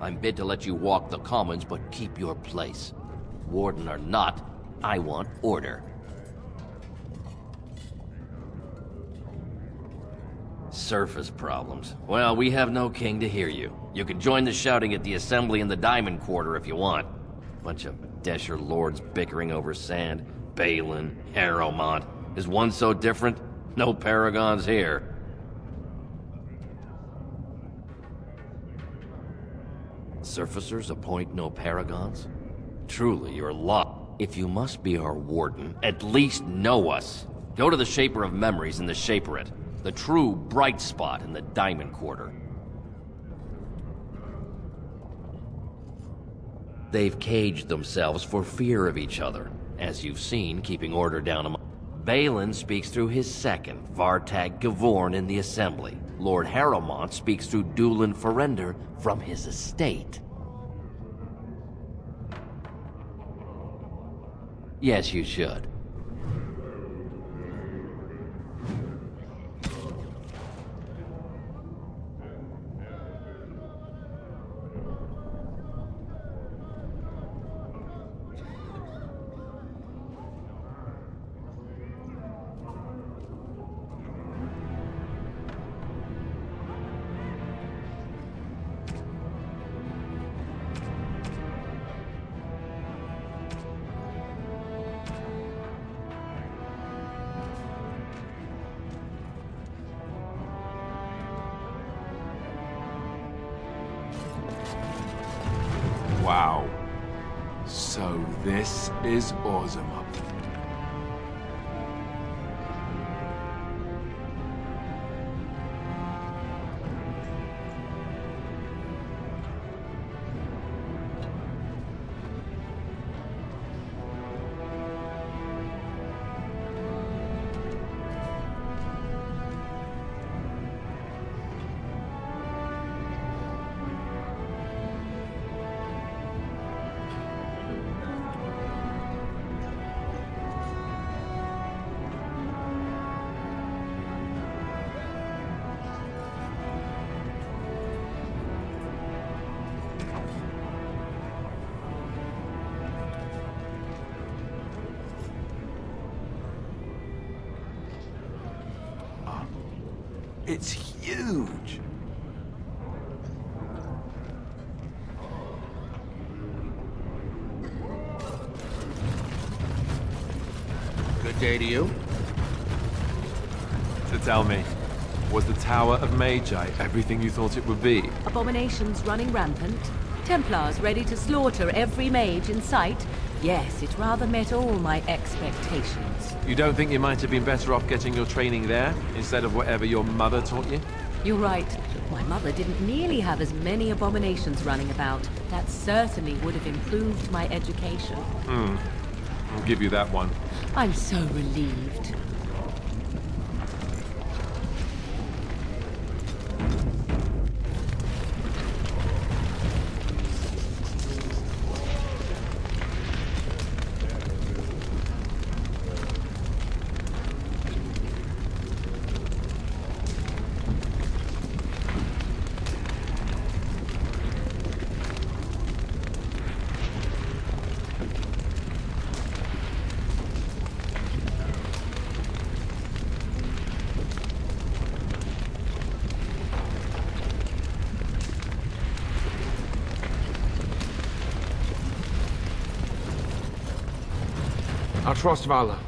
I'm bid to let you walk the commons, but keep your place. Warden or not, I want order. Surface problems. Well, we have no king to hear you. You can join the shouting at the Assembly in the Diamond Quarter if you want. Bunch of Desher lords bickering over sand. Balin, Harrowmont. Is one so different? No paragons here. Surfacers appoint no paragons? Truly, you're lost. If you must be our warden, at least know us. Go to the Shaper of Memories in the Shaperate, the true bright spot in the Diamond Quarter. They've caged themselves for fear of each other, as you've seen, keeping order down among. Balin speaks through his second, Vartag Gavorn, in the Assembly. Lord Harrowmont speaks through Dulin Ferender from his estate. Yes, you should. Wow. So this is Orzammar. It's huge! Good day to you. So tell me, was the Tower of Magi everything you thought it would be? Abominations running rampant, Templars ready to slaughter every mage in sight? Yes, it rather met all my expectations. You don't think you might have been better off getting your training there, instead of whatever your mother taught you? You're right. My mother didn't nearly have as many abominations running about. That certainly would have improved my education. I'll give you that one. I'm so relieved. I trust Vala.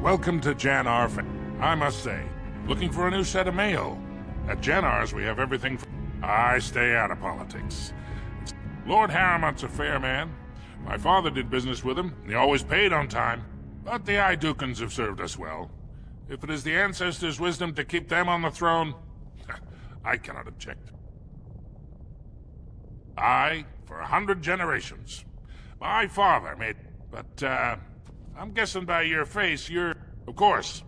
Welcome to Jannar. I must say, looking for a new set of mail. At Jannar's, we have everything I stay out of politics. Lord Harrowmont's a fair man. My father did business with him. He always paid on time. But the Idukans have served us well. If it is the ancestors' wisdom to keep them on the throne, I cannot object. I, for 100 generations. My father made... But, I'm guessing by your face, you're... Of course.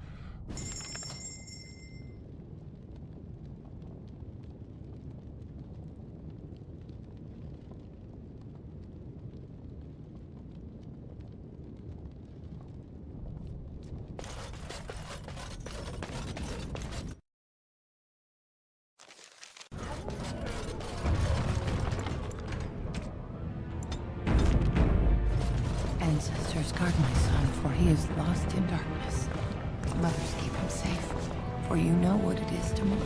Ancestors, guard my son, for he is lost in darkness. Mothers, keep him safe, for you know what it is to mourn.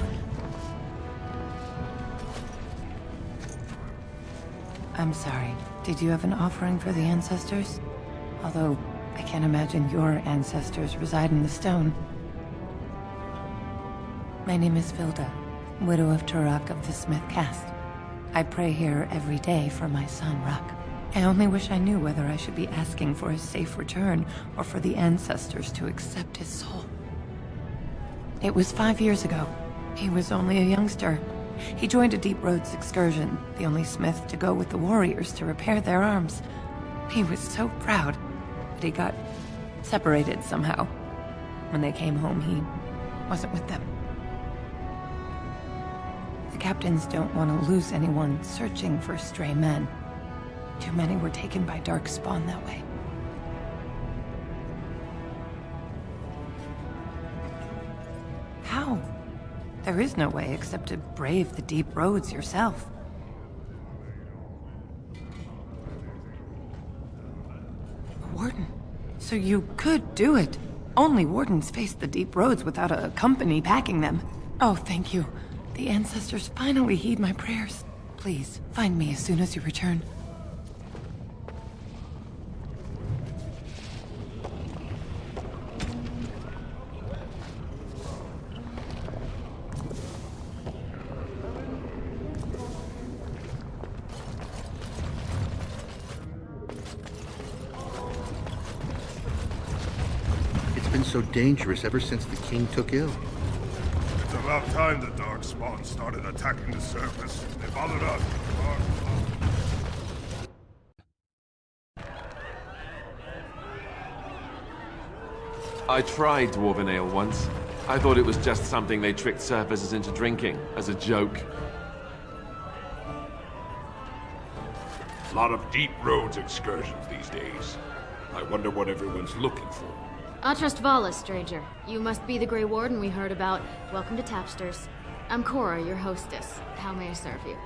I'm sorry. Did you have an offering for the ancestors? Although, I can't imagine your ancestors reside in the stone. My name is Vilda, widow of Turak of the Smith caste. I pray here every day for my son, Ruck. I only wish I knew whether I should be asking for his safe return or for the ancestors to accept his soul. It was 5 years ago. He was only a youngster. He joined a Deep Roads excursion, the only smith to go with the warriors to repair their arms. He was so proud, but he got separated somehow. When they came home, he wasn't with them. The captains don't want to lose anyone searching for stray men. Too many were taken by Darkspawn that way. How? There is no way except to brave the deep roads yourself. A warden? So you could do it. Only wardens face the deep roads without a company packing them. Oh, thank you. The ancestors finally heed my prayers. Please, find me as soon as you return. so dangerous ever since the king took ill. It's about time the Darkspawn started attacking the surface. They bothered us. I tried Dwarven Ale once. I thought it was just something they tricked surfacers into drinking, as a joke. A lot of deep roads excursions these days. I wonder what everyone's looking for. Atrust Vala, stranger. You must be the Grey Warden we heard about. Welcome to Tapsters. I'm Cora, your hostess. How may I serve you?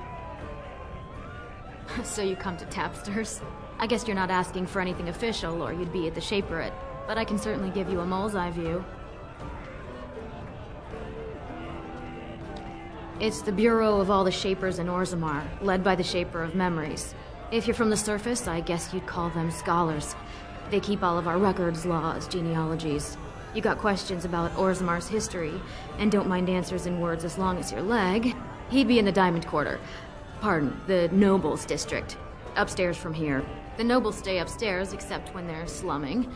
So you come to Tapsters? I guess you're not asking for anything official, or you'd be at the Shaperate. But I can certainly give you a mole's eye view. It's the Bureau of all the Shapers in Orzammar, led by the Shaper of Memories. If you're from the surface, I guess you'd call them scholars. They keep all of our records, laws, genealogies. You got questions about Orzammar's history, and don't mind answers in words as long as your leg, he'd be in the Diamond Quarter. Pardon, the Nobles District. Upstairs from here. The Nobles stay upstairs, except when they're slumming.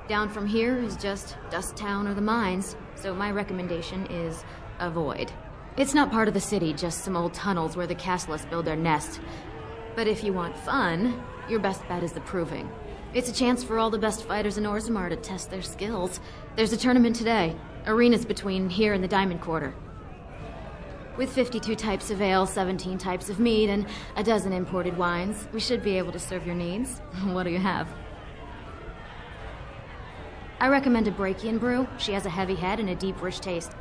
Down from here is just Dust Town or the mines, so my recommendation is avoid. It's not part of the city, just some old tunnels where the Castlists build their nest. But if you want fun, your best bet is the Proving. It's a chance for all the best fighters in Orzammar to test their skills. There's a tournament today. Arenas between here and the Diamond Quarter. With 52 types of ale, 17 types of mead, and a dozen imported wines, we should be able to serve your needs. What do you have? I recommend a Brakian brew. She has a heavy head and a deep, rich taste.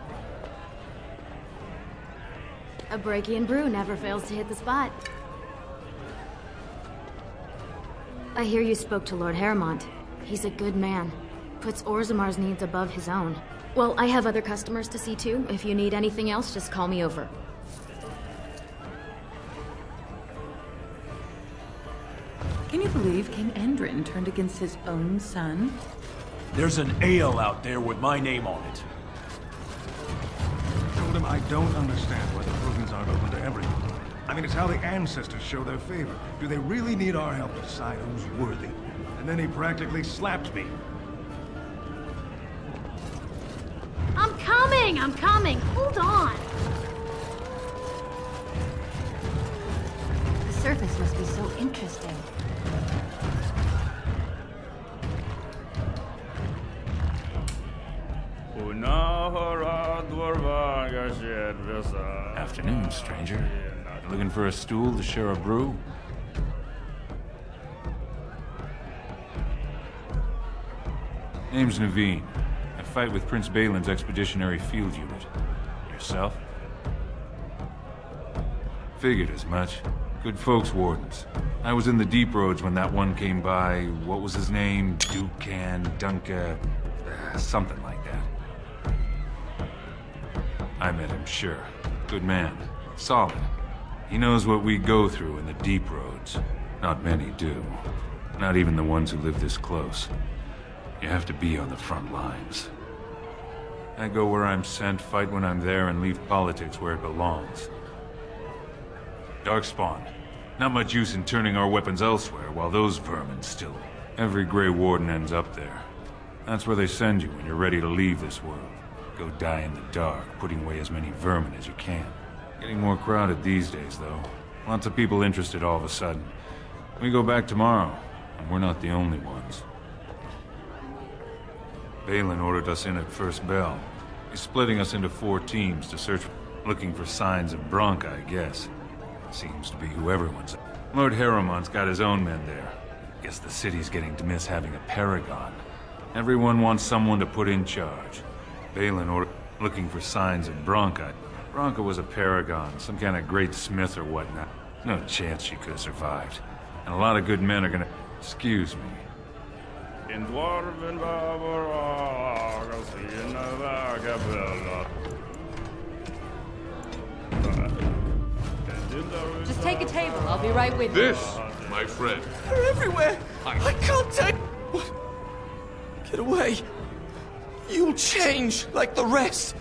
A Brakian brew never fails to hit the spot. I hear you spoke to Lord Harrowmont. He's a good man. Puts Orzammar's needs above his own. Well, I have other customers to see too. If you need anything else, just call me over. Can you believe King Endrin turned against his own son? There's an ale out there with my name on it. I told him I don't understand why the Provings aren't open to everyone. I mean, it's how the ancestors show their favor. Do they really need our help to decide who's worthy? And then he practically slapped me. I'm coming! I'm coming! Hold on! The surface must be so interesting. Afternoon, stranger. Looking for a stool to share a brew? Name's Naveen. I fight with Prince Balin's Expeditionary Field Unit. Yourself? Figured as much. Good folks, Wardens. I was in the Deep Roads when that one came by. What was his name? Dunka... something like that. I met him, sure. Good man. Solid. He knows what we go through in the Deep Roads. Not many do. Not even the ones who live this close. You have to be on the front lines. I go where I'm sent, fight when I'm there, and leave politics where it belongs. Darkspawn. Not much use in turning our weapons elsewhere while those vermin still... Every Grey Warden ends up there. That's where they send you when you're ready to leave this world. Go die in the dark, putting away as many vermin as you can. Getting more crowded these days, though. Lots of people interested all of a sudden. We go back tomorrow, and we're not the only ones. Balin ordered us in at first bell. He's splitting us into 4 teams to search, looking for signs of Branka, I guess. Seems to be who everyone's... Lord Harrowmont's got his own men there. Guess the city's getting to miss having a paragon. Everyone wants someone to put in charge. Balin ordered, looking for signs of Branka. Branka was a paragon, some kind of great smith or whatnot. No chance she could have survived. And a lot of good men are gonna... Excuse me. In Dwarven Just take a table. I'll be right with you. This, my friend. They're everywhere! I can't take... What? Get away. You'll change like the rest.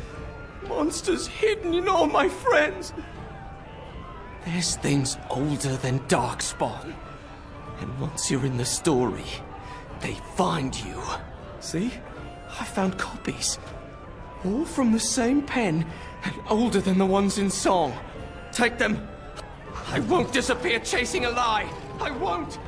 Monsters hidden in all my friends. There's things older than Darkspawn. And once you're in the story, they find you. See? I found copies. All from the same pen, and older than the ones in song. Take them. I won't disappear chasing a lie. I won't.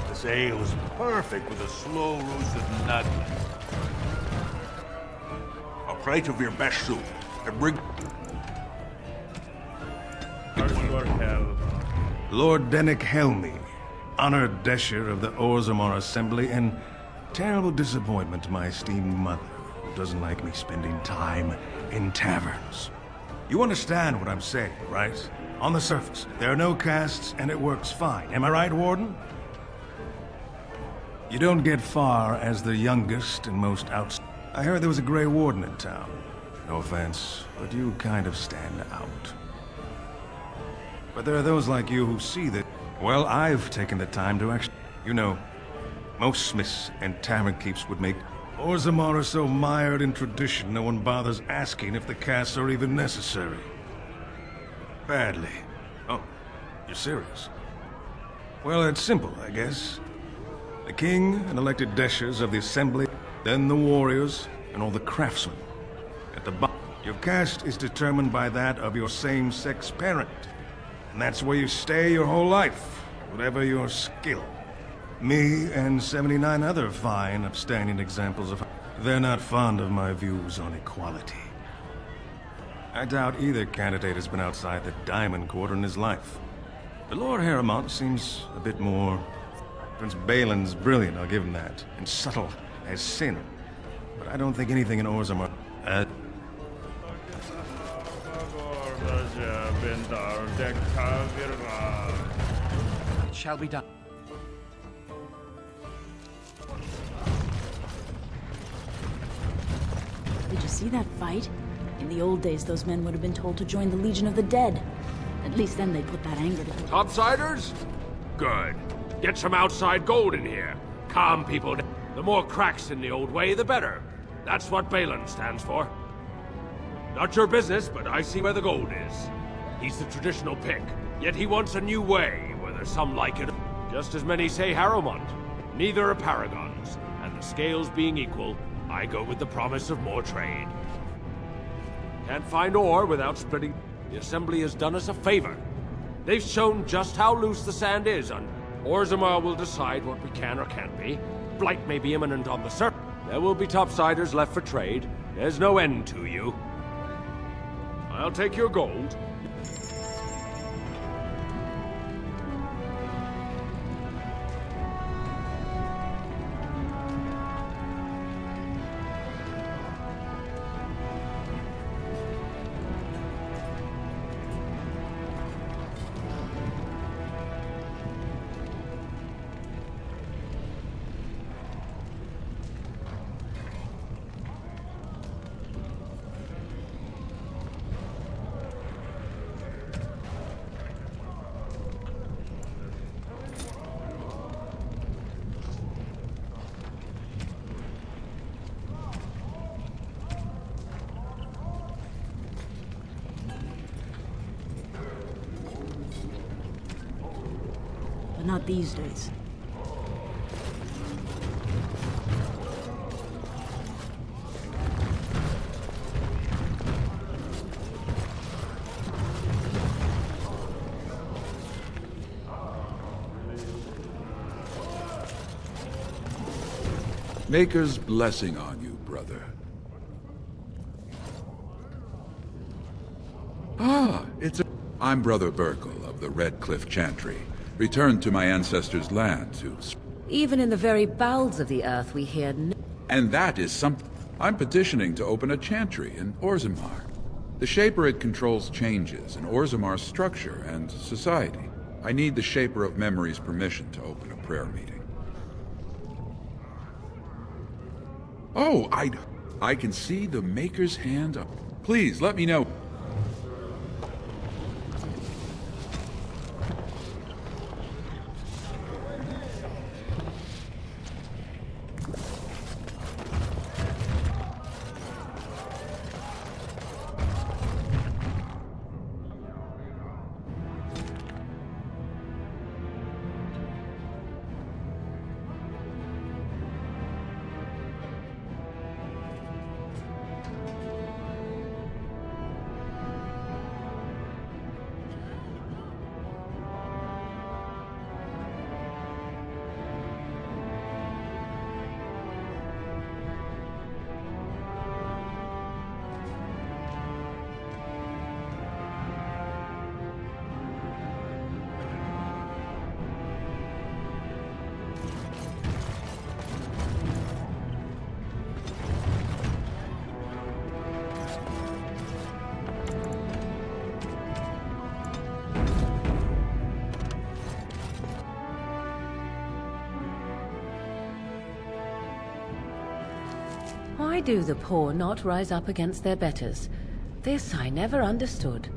This ale is perfect with a slow roasted nut. A plate of your best soup, and bring... Lord Dennick Helmy, honored Desher of the Orzammar Assembly, and terrible disappointment to my esteemed mother, who doesn't like me spending time in taverns. You understand what I'm saying, right? On the surface, there are no castes, and it works fine. Am I right, Warden? You don't get far as the youngest and most I heard there was a Grey Warden in town. No offense, but you kind of stand out. But there are those like you who see that... Well, I've taken the time to actually... You know, most smiths and tavern keeps would make... Orzammar are so mired in tradition, no one bothers asking if the castes are even necessary. Badly. Oh, you're serious? Well, it's simple, I guess. The king and elected Deshers of the Assembly, then the warriors, and all the craftsmen. At the bottom, your caste is determined by that of your same-sex parent. And that's where you stay your whole life, whatever your skill. Me and 79 other fine, upstanding examples of... They're not fond of my views on equality. I doubt either candidate has been outside the Diamond Quarter in his life. But Lord Harrowmont seems a bit more... Prince Balin's brilliant, I'll give him that. And subtle as sin. But I don't think anything in Orzammar... It shall be done. Did you see that fight? In the old days, those men would have been told to join the Legion of the Dead. At least then they'd put that anger to... Topsiders? Good. Get some outside gold in here. Calm people down. The more cracks in the old way, the better. That's what Balin stands for. Not your business, but I see where the gold is. He's the traditional pick, yet he wants a new way, whether some like it. Just as many say Harrowmont. Neither are paragons, and the scales being equal, I go with the promise of more trade. Can't find ore without splitting. The Assembly has done us a favor. They've shown just how loose the sand is on... Orzammar will decide what we can or can't be. Blight may be imminent on the surface. There will be topsiders left for trade. There's no end to you. I'll take your gold. Not these days. Maker's blessing on you, brother. I'm Brother Burkle of the Red Cliff Chantry. Returned to my ancestors' land to... Even in the very bowels of the earth we hear And that is something. I'm petitioning to open a chantry in Orzammar. The Shaper controls changes in Orzamar's structure and society. I need the Shaper of Memory's permission to open a prayer meeting. Oh, I can see the Maker's hand up. Please, let me know. Why do the poor not rise up against their betters? This I never understood.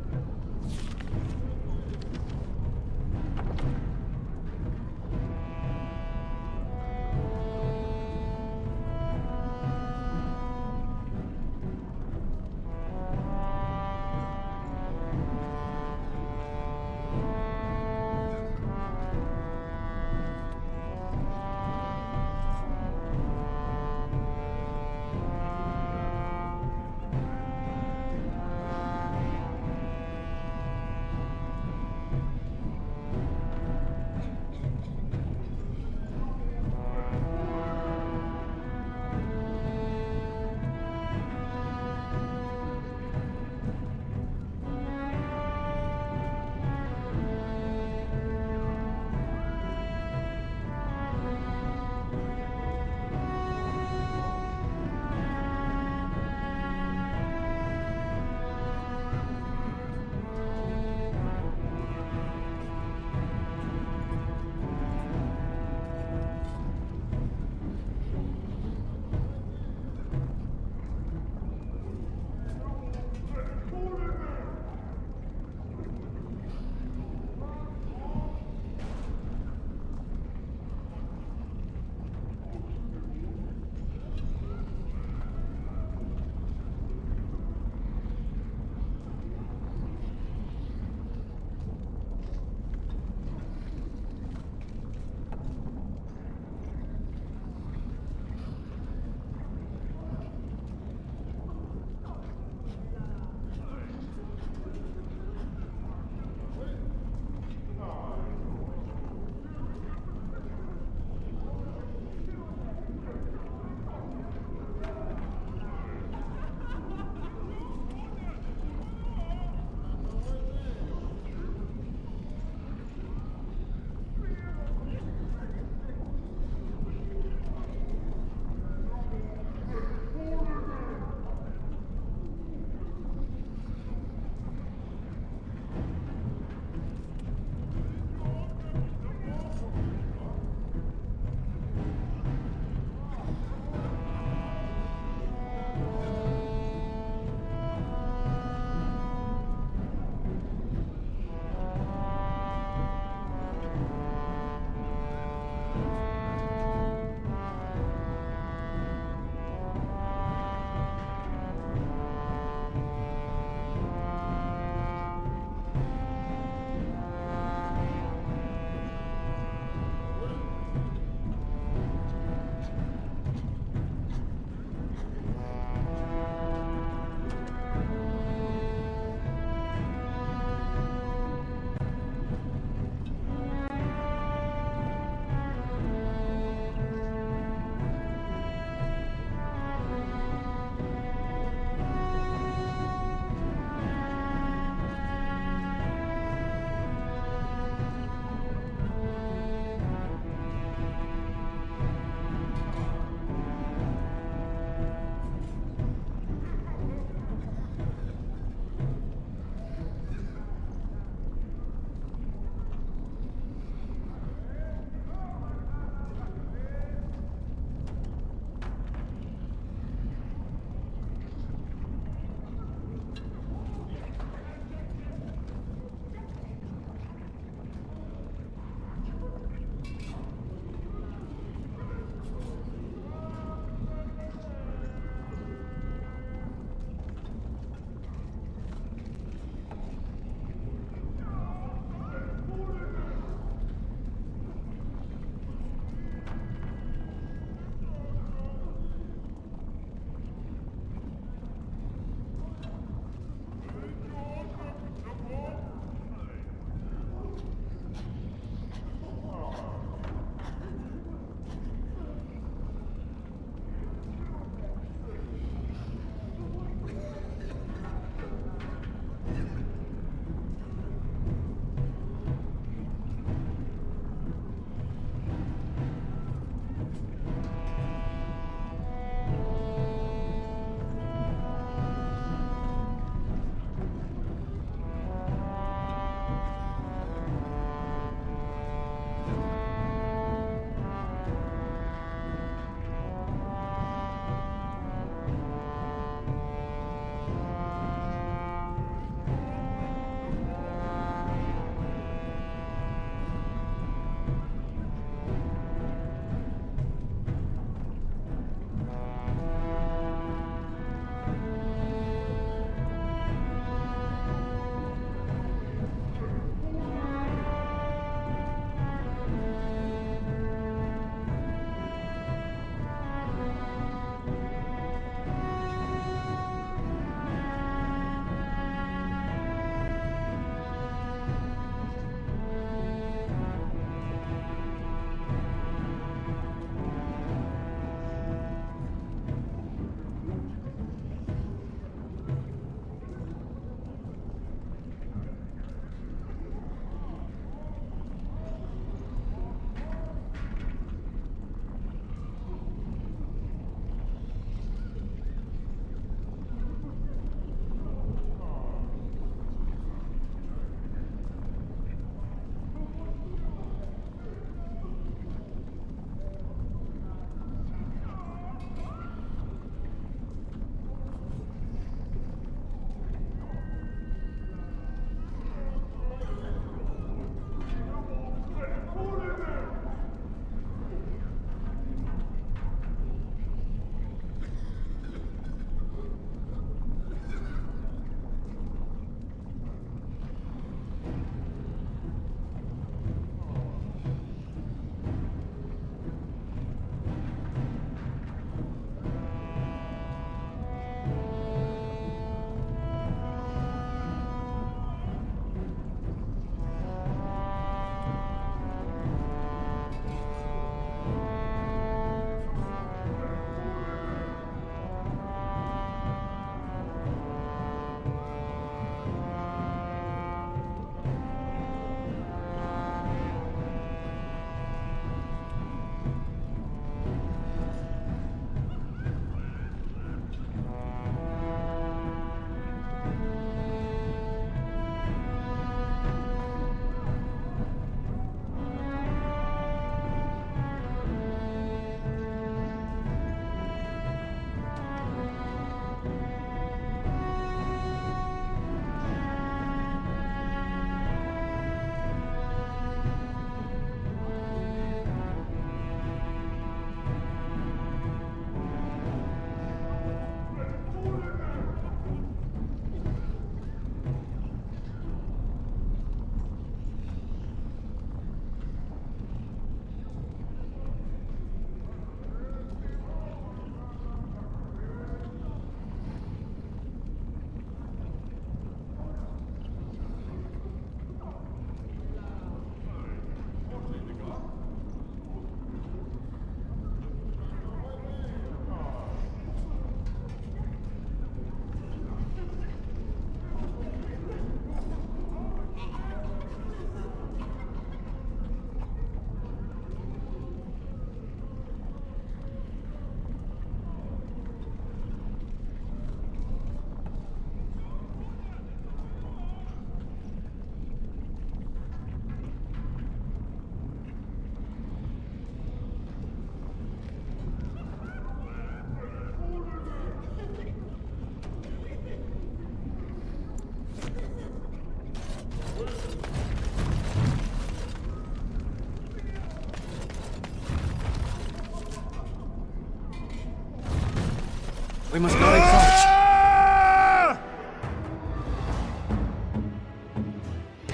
We must go inside.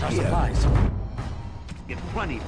Our supplies. Get plenty.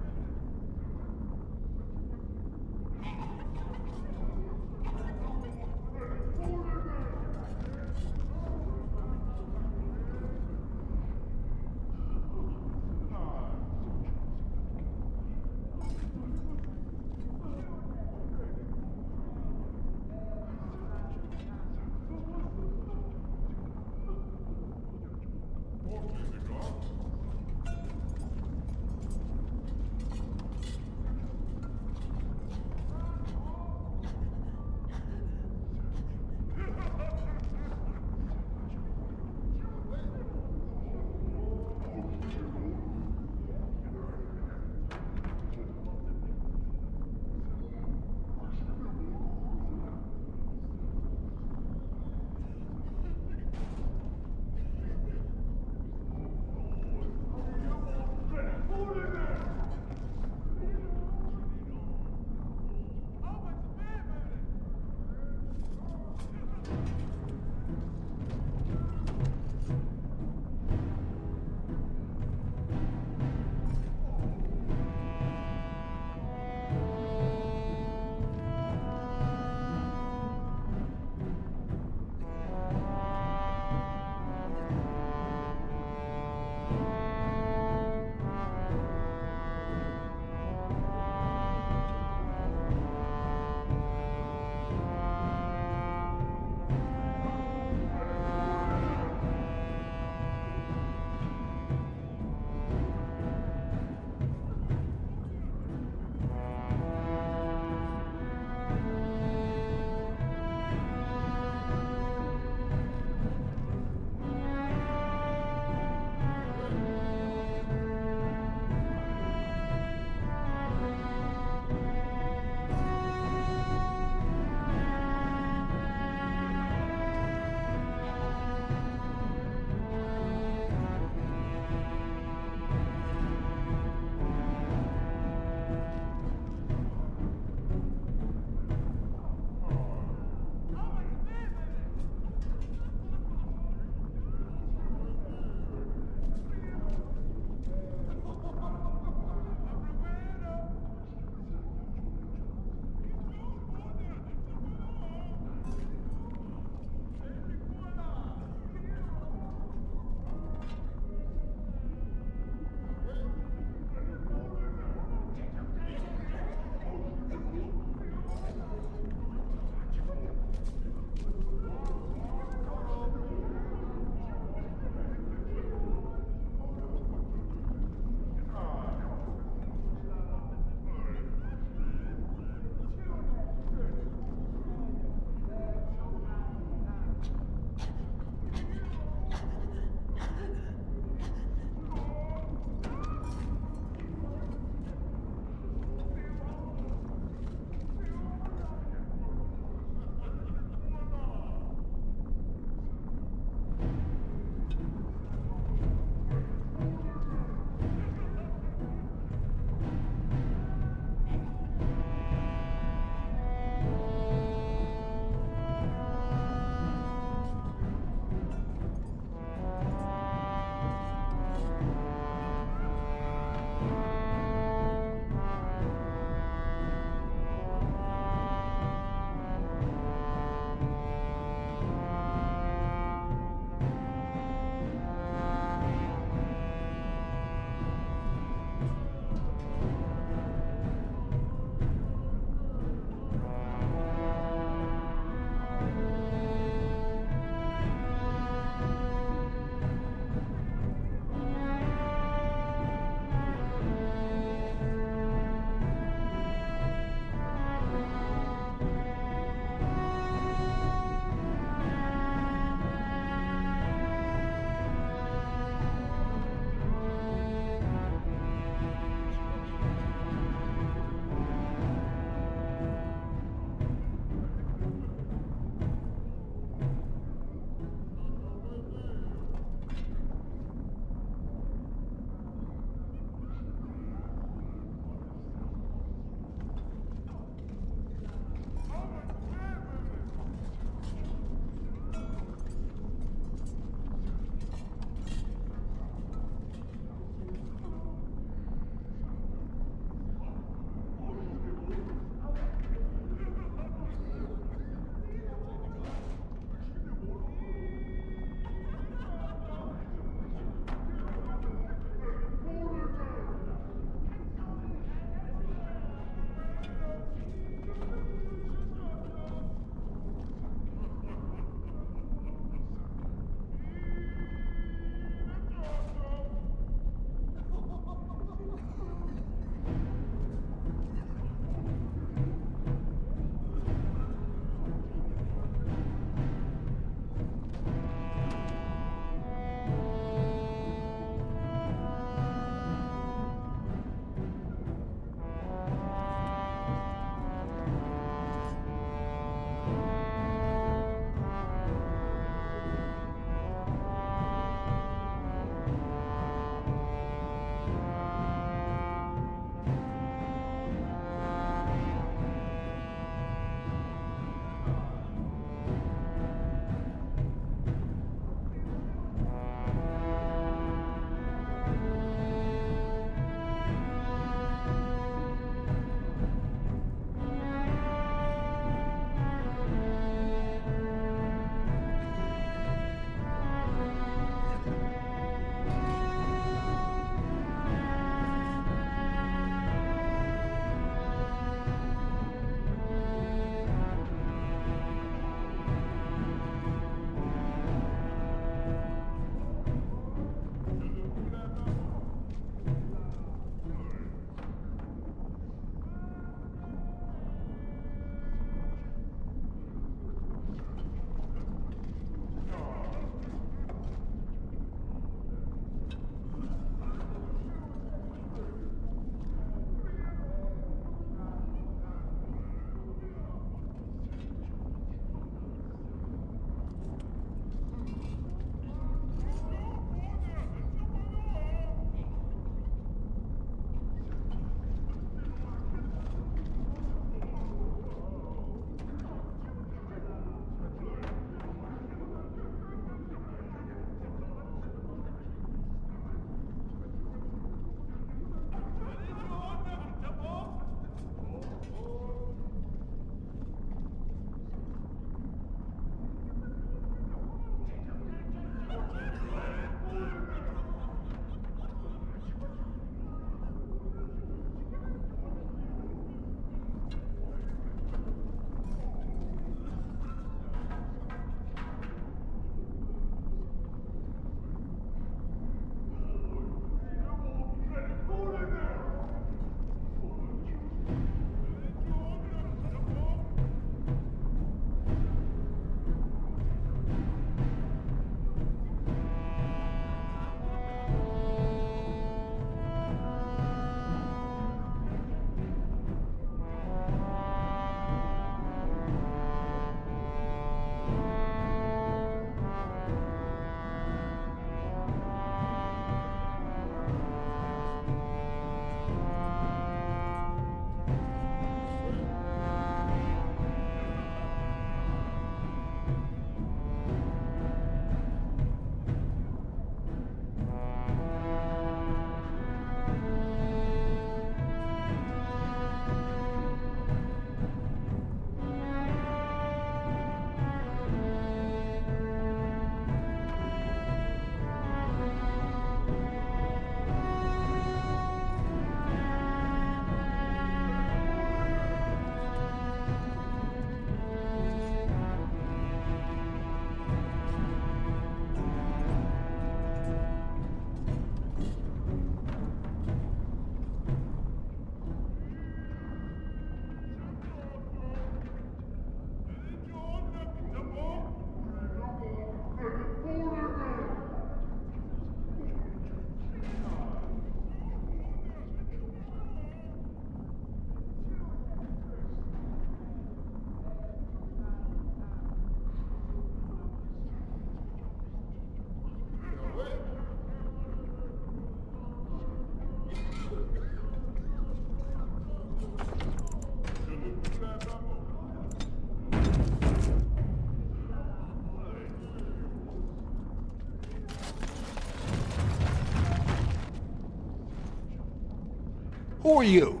Who are you?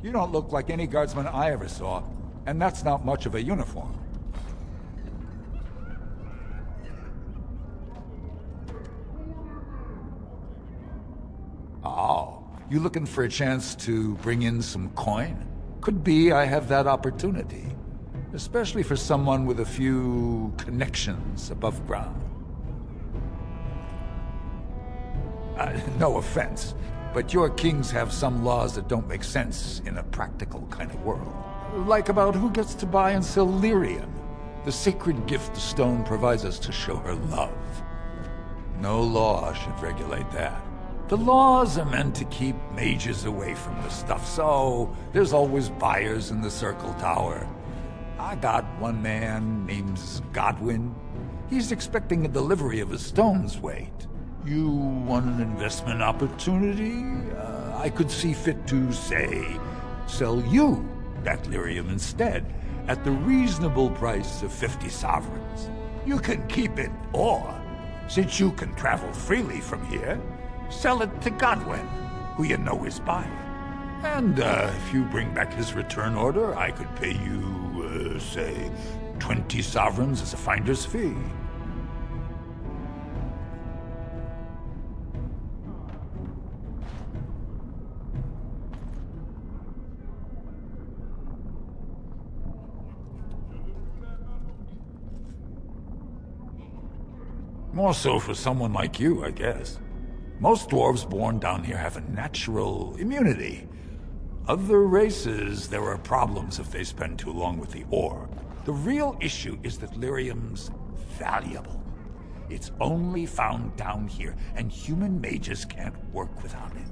You don't look like any guardsman I ever saw, and that's not much of a uniform. Oh, you looking for a chance to bring in some coin? Could be I have that opportunity. Especially for someone with a few connections above ground. No offense, but your kings have some laws that don't make sense in a practical kind of world. Like about who gets to buy and sell lyrium, the sacred gift the stone provides us to show her love. No law should regulate that. The laws are meant to keep mages away from the stuff, so there's always buyers in the Circle Tower. I got one man named Godwin. He's expecting a delivery of a stone's weight. You want an investment opportunity? I could see fit to, say, sell you that lyrium instead, at the reasonable price of 50 sovereigns. You can keep it, or, since you can travel freely from here, sell it to Godwin, who you know is buying. And if you bring back his return order, I could pay you, say, 20 sovereigns as a finder's fee. More so for someone like you, I guess. Most dwarves born down here have a natural immunity. Other races, there are problems if they spend too long with the ore. The real issue is that lyrium's valuable. It's only found down here, and human mages can't work without it.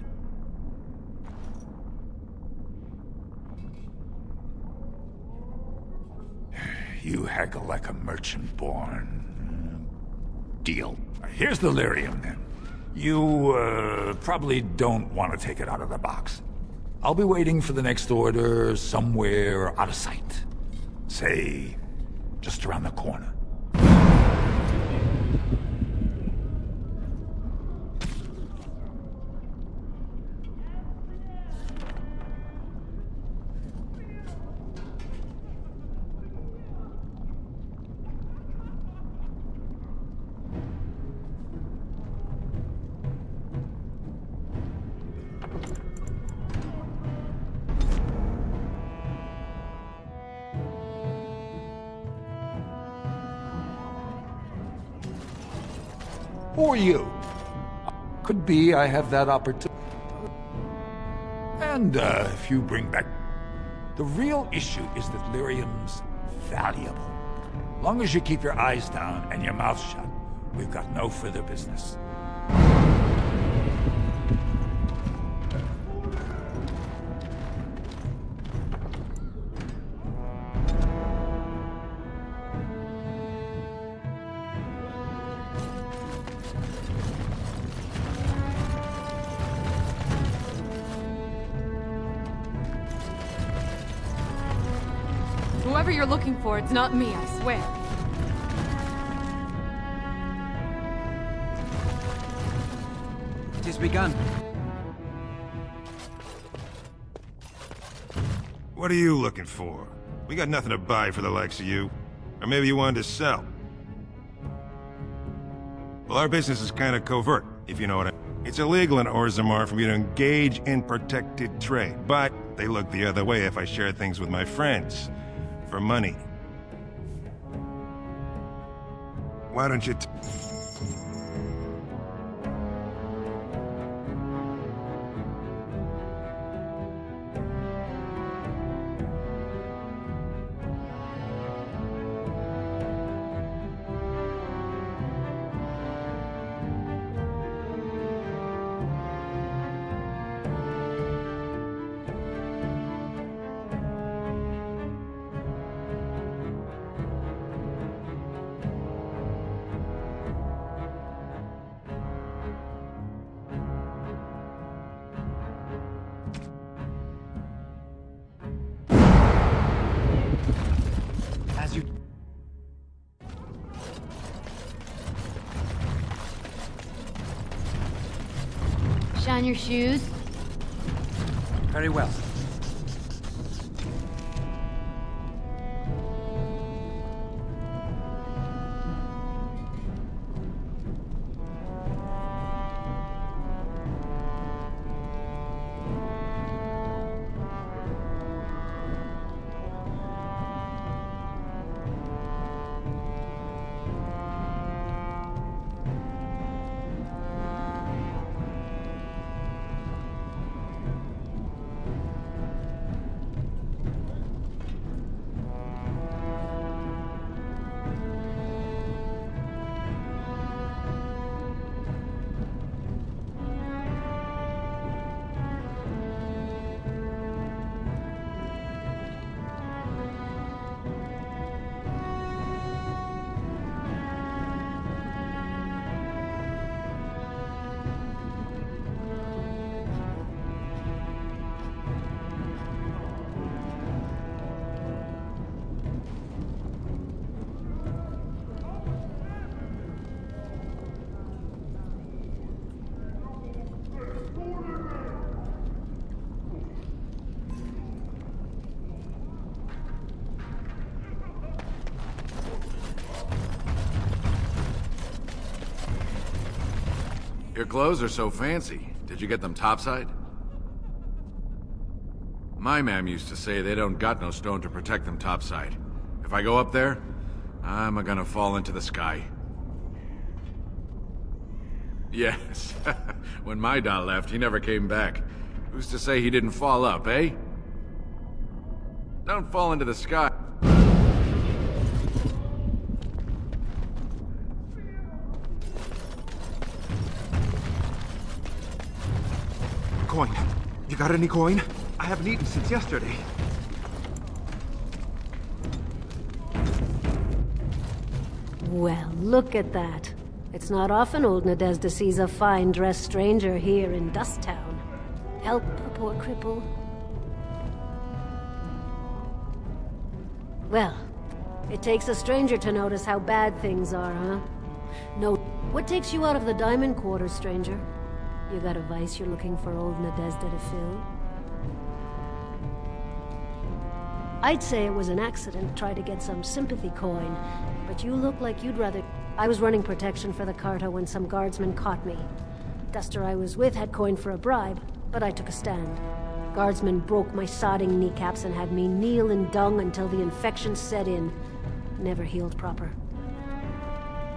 You haggle like a merchant born. Deal. Here's the lyrium, then. You, probably don't want to take it out of the box. I'll be waiting for the next order somewhere out of sight. Say, just around the corner. Who are you? Could be I have that opportunity. And if you bring back... The real issue is that lyrium's valuable. Long as you keep your eyes down and your mouth shut, we've got no further business. Whoever you're looking for, it's not me, I swear. It has begun. What are you looking for? We got nothing to buy for the likes of you. Or maybe you wanted to sell. Well, our business is kind of covert, if you know what I mean. It's illegal in Orzammar for me to engage in protected trade, but they look the other way if I share things with my friends. For money. Why don't you Shine your shoes. Very well. Your clothes are so fancy. Did you get them topside? My mam used to say they don't got no stone to protect them topside. If I go up there, I'm gonna fall into the sky. Yes. When my da left, he never came back. Who's to say he didn't fall up, eh? Don't fall into the sky. Coin. You got any coin? I haven't eaten since yesterday. Well, look at that. It's not often old Nadezhda sees a fine-dressed stranger here in Dusttown. Help a poor cripple. Well, it takes a stranger to notice how bad things are, huh? No. What takes you out of the Diamond Quarter, stranger? You got a vice you're looking for old Nadezhda to fill? I'd say it was an accident, try to get some sympathy coin, but you look like you'd rather... I was running protection for the Carta when some guardsmen caught me. Duster I was with had coin for a bribe, but I took a stand. Guardsmen broke my sodding kneecaps and had me kneel in dung until the infection set in. Never healed proper.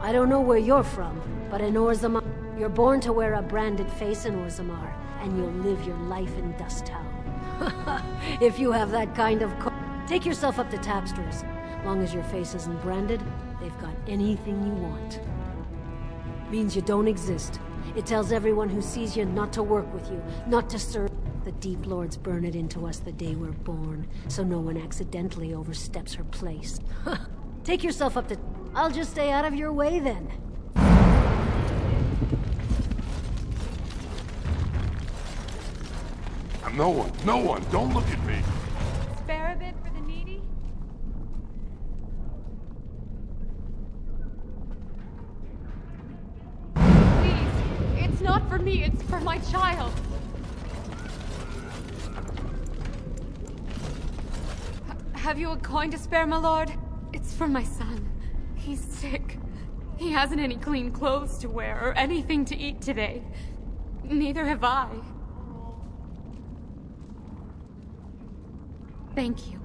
I don't know where you're from, but in Orzammar, you're born to wear a branded face in Orzammar, and you'll live your life in Dusttown. If you have that kind of take yourself up to Tapster's. Long as your face isn't branded, they've got anything you want. Means you don't exist. It tells everyone who sees you not to work with you, not to serve. The Deep Lords burn it into us the day we're born, so no one accidentally oversteps her place. Take yourself up to... I'll just stay out of your way then. No one, don't look at me. Spare a bit for the needy? Please, it's not for me, it's for my child. Have you a coin to spare, my lord? It's for my son. He's sick. He hasn't any clean clothes to wear or anything to eat today. Neither have I. Thank you.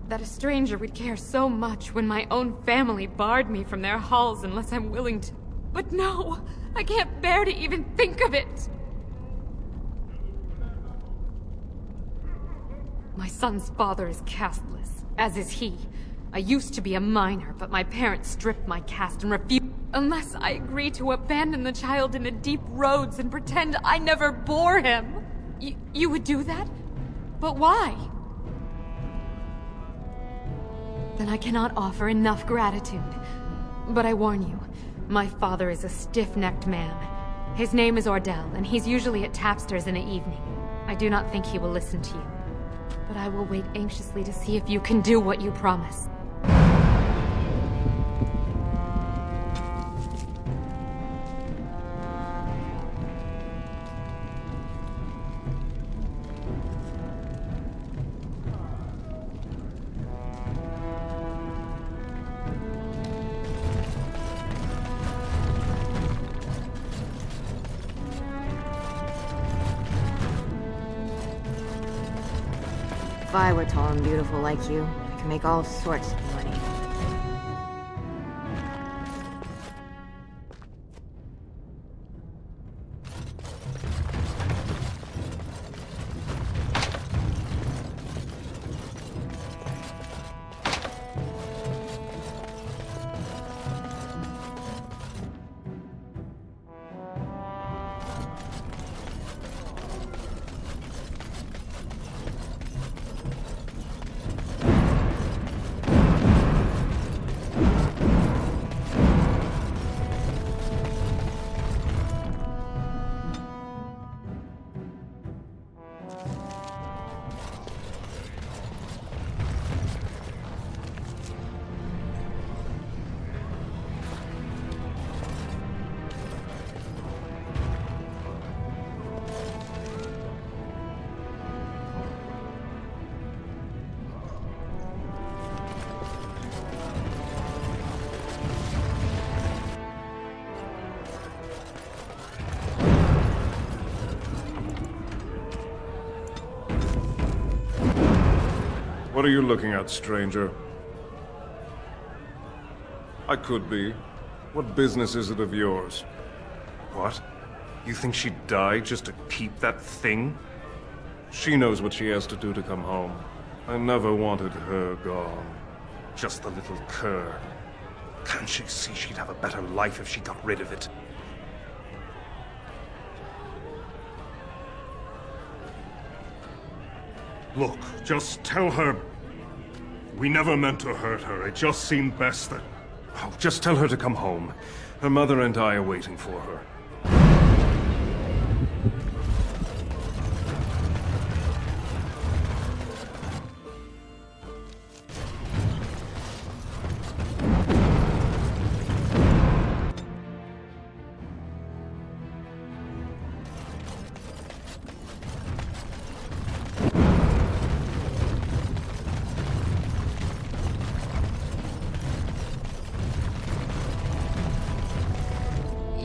That a stranger would care so much when my own family barred me from their halls unless I'm willing to. But no! I can't bear to even think of it! My son's father is casteless, as is he. I used to be a minor, but my parents stripped my caste and refused unless I agree to abandon the child in the deep roads and pretend I never bore him. You would do that? But why? Then I cannot offer enough gratitude. But I warn you, my father is a stiff-necked man. His name is Ordell, and he's usually at Tapster's in the evening. I do not think he will listen to you. But I will wait anxiously to see if you can do what you promise. If I were tall and beautiful like you, I could make all sorts of money. What are you looking at, stranger? I could be. What business is it of yours? What? You think she'd die just to keep that thing? She knows what she has to do to come home. I never wanted her gone. Just the little cur. Can't she see she'd have a better life if she got rid of it? Look, just tell her we never meant to hurt her. It just seemed best that... Oh, just tell her to come home. Her mother and I are waiting for her.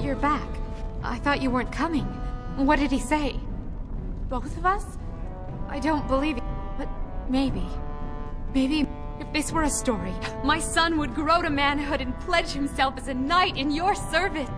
You're back. I thought you weren't coming. What did he say? Both of us? I don't believe it, but maybe. Maybe if this were a story, my son would grow to manhood and pledge himself as a knight in your service.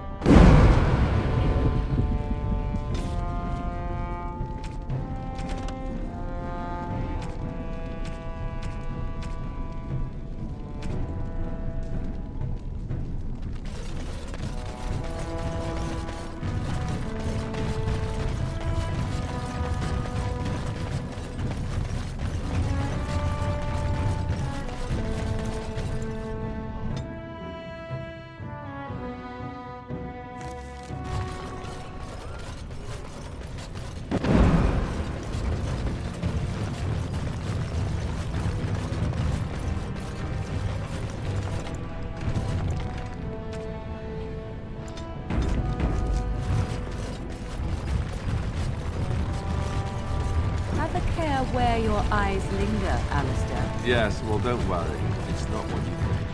Where your eyes linger, Alistair. Yes, well, don't worry. It's not what you think.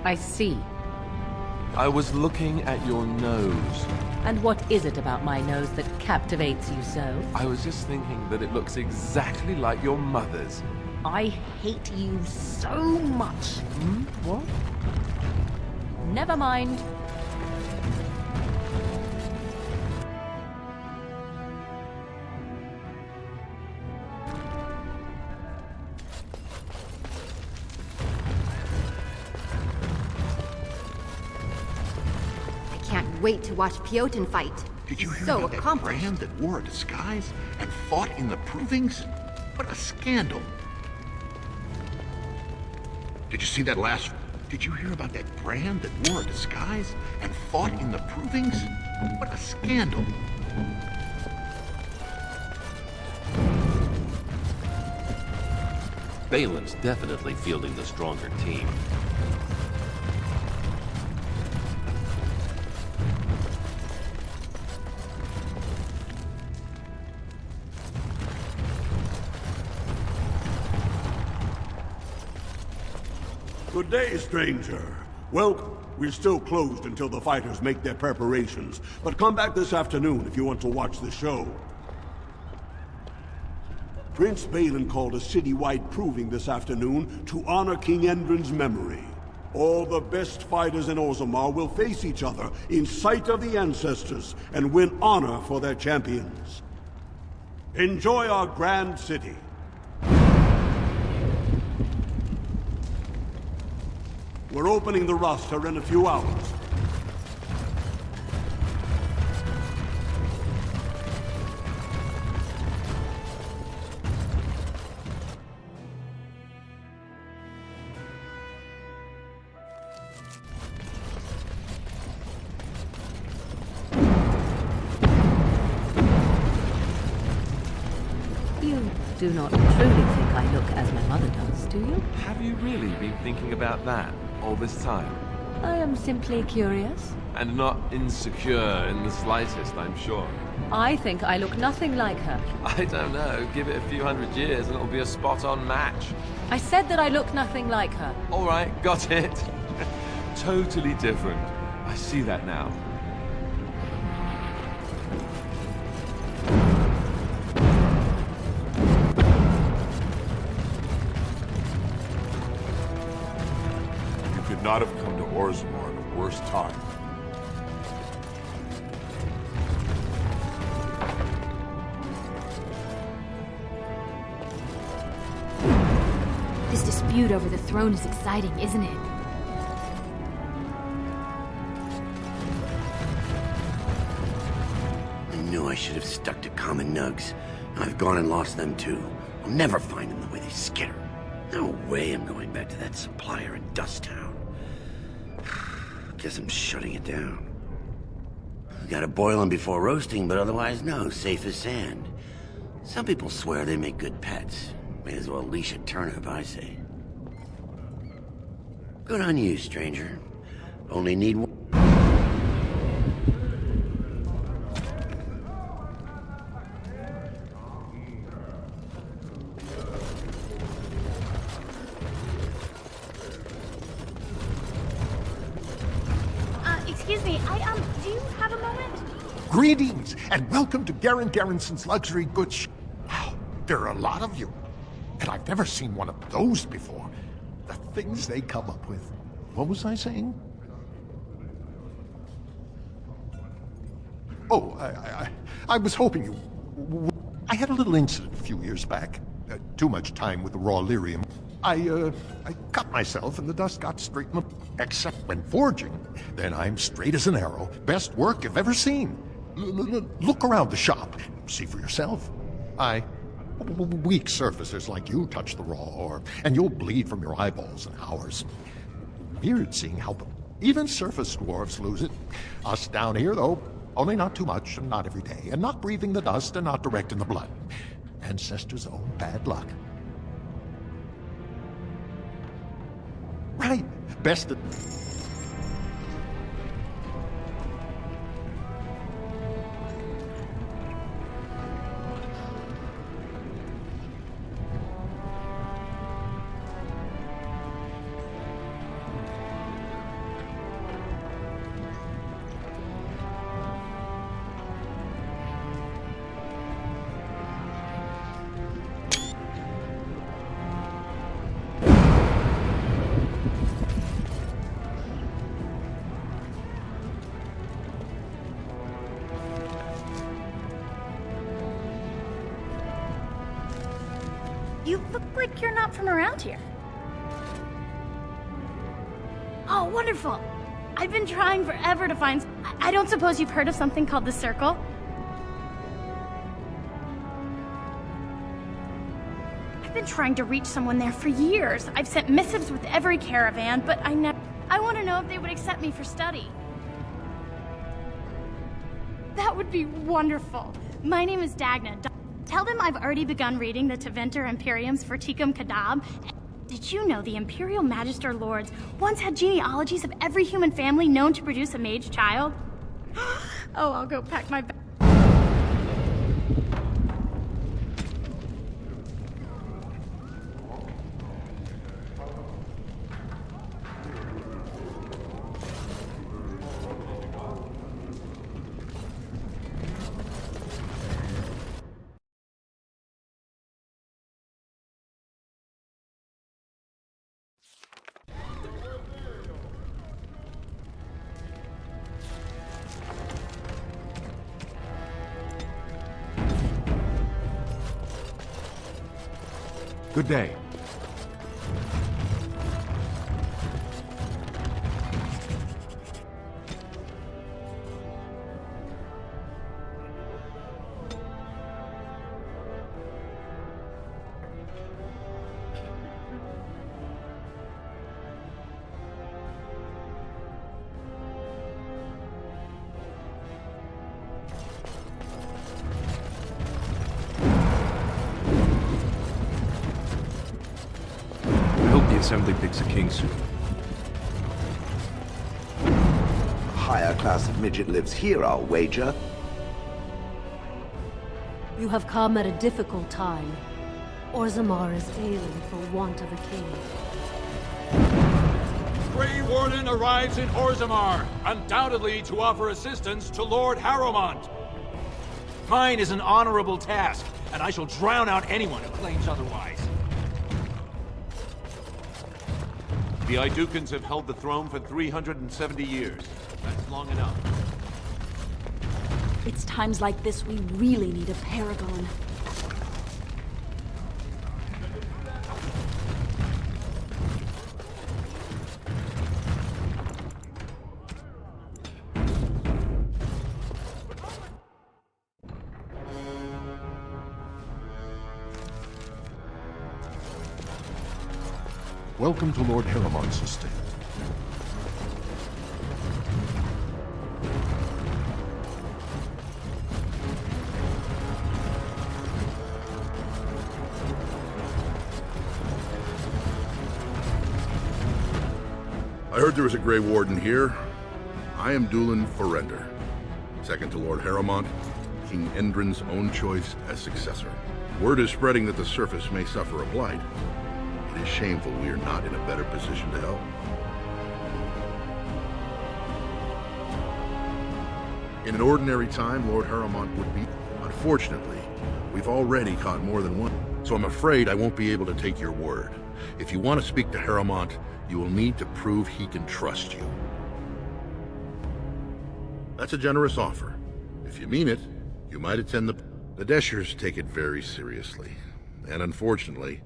I see. I was looking at your nose. And what is it about my nose that captivates you so? I was just thinking that it looks exactly like your mother's. I hate you so much. What? Never mind. Wait to watch Piotr fight. Did you hear so about that brand that wore a disguise and fought in the provings? What a scandal. Did you see that last... Did you hear about that brand that wore a disguise and fought in the provings? What a scandal. Balin's definitely fielding the stronger team. Good day, stranger. Well, we're still closed until the fighters make their preparations, but come back this afternoon if you want to watch the show. Prince Balin called a citywide proving this afternoon to honor King Endrin's memory. All the best fighters in Orzammar will face each other in sight of the ancestors and win honor for their champions. Enjoy our grand city. We're opening the roster in a few hours. You do not truly think I look as my mother does, do you? Have you really been thinking about that all this time? I am simply curious. And not insecure in the slightest, I'm sure. I think I look nothing like her. I don't know. Give it a few hundred years and it'll be a spot-on match. I said that I look nothing like her. All right, got it. Totally different. I see that now. You could not have come to Orzammar at a worse time. This dispute over the throne is exciting, isn't it? I knew I should have stuck to common nugs. I've gone and lost them too. I'll never find them the way they skitter. No way I'm going back to that supplier in Dust Town. Guess I'm shutting it down. Gotta boil them before roasting, but otherwise no, safe as sand. Some people swear they make good pets. May as well leash a turnip, I say. Good on you, stranger. Only need one. Excuse me, do you have a moment? Greetings, and welcome to Garen Garrison's luxury goods. Wow, there are a lot of you. And I've never seen one of those before. The things they come up with. What was I saying? Oh, I was hoping you... I had a little incident a few years back. Too much time with the raw lyrium. I cut myself and the dust got straight in the... Except when forging. Then I'm straight as an arrow. Best work you've ever seen. Look around the shop. See for yourself. Weak surfaces like you touch the raw ore, and you'll bleed from your eyeballs in hours. Weird seeing how even surface dwarves lose it. Us down here, though, only not too much, and not every day, and not breathing the dust, and not direct in the blood. Ancestors' own bad luck. Right. Best... You look like you're not from around here. Oh, wonderful! I've been trying forever to find... I don't suppose you've heard of something called the Circle? I've been trying to reach someone there for years. I've sent missives with every caravan, but I never... I want to know if they would accept me for study. That would be wonderful. My name is Dagna. Tell them I've already begun reading the Tevinter Imperiums for Tikum Kadab. Did you know the Imperial Magister Lords once had genealogies of every human family known to produce a mage child? Oh, I'll go pack my bag. Good day. Assembly picks a king soon. A higher class of midget lives here, I'll wager. You have come at a difficult time. Orzammar is ailing for want of a king. Grey Warden arrives in Orzammar, undoubtedly to offer assistance to Lord Harrowmont. Mine is an honorable task, and I shall drown out anyone who claims otherwise. The Aedukans have held the throne for 370 years. That's long enough. It's times like this we really need a paragon. Welcome to Lord Harrowmont's estate. I heard there was a Grey Warden here. I am Dulin Forrender, second to Lord Harrowmont, King Endrin's own choice as successor. Word is spreading that the surface may suffer a blight. It is shameful we are not in a better position to help. In an ordinary time, Lord Harrowmont would be. Unfortunately, we've already caught more than one, so I'm afraid I won't be able to take your word. If you want to speak to Harrowmont, you will need to prove he can trust you. That's a generous offer. If you mean it, you might attend the Deshers take it very seriously. And unfortunately,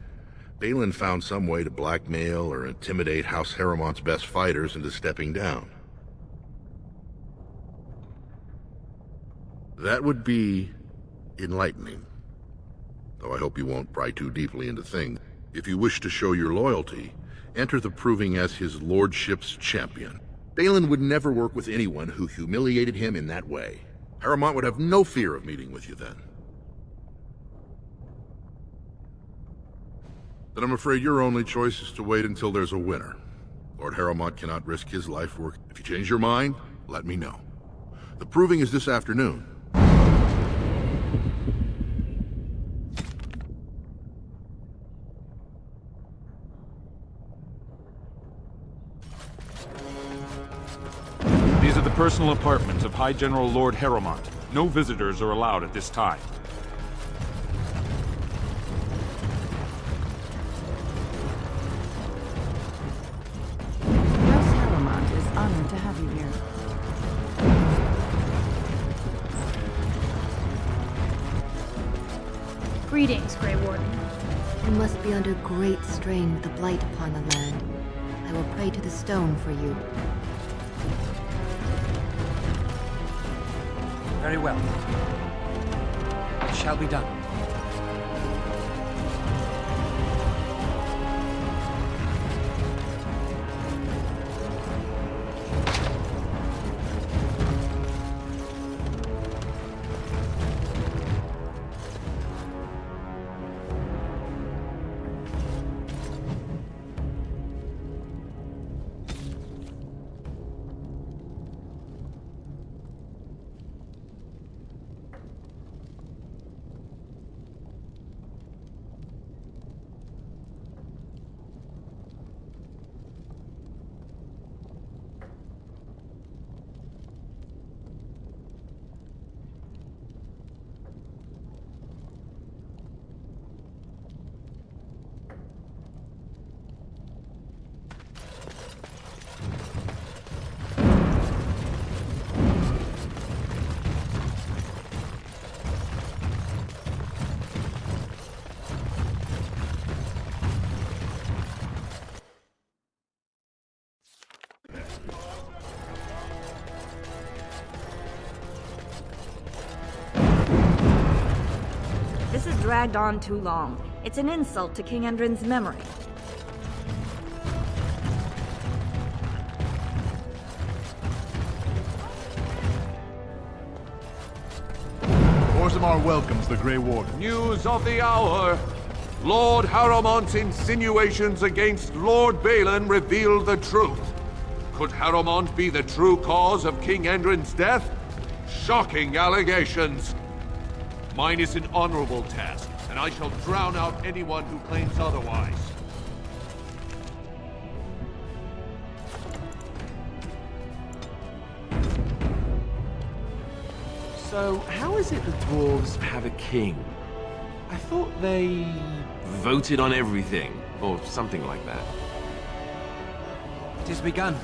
Balin found some way to blackmail or intimidate House Harrowmont's best fighters into stepping down. That would be enlightening. Though I hope you won't pry too deeply into things. If you wish to show your loyalty, enter the proving as his lordship's champion. Balin would never work with anyone who humiliated him in that way. Harrowmont would have no fear of meeting with you then. Then I'm afraid your only choice is to wait until there's a winner. Lord Harrowmont cannot risk his life work. If you change your mind, let me know. The proving is this afternoon. These are the personal apartments of High General Lord Harrowmont. No visitors are allowed at this time. Honored to have you here. Greetings, Grey Warden. You must be under great strain with the blight upon the land. I will pray to the stone for you. Very well. It shall be done. This has dragged on too long. It's an insult to King Endrin's memory. Orzammar welcomes the Grey Warden. News of the hour! Lord Harrowmont's insinuations against Lord Balin reveal the truth. Could Harrowmont be the true cause of King Endrin's death? Shocking allegations! Mine is an honorable task, and I shall drown out anyone who claims otherwise. So, how is it the dwarves have a king? I thought they voted on everything, or something like that. It has begun.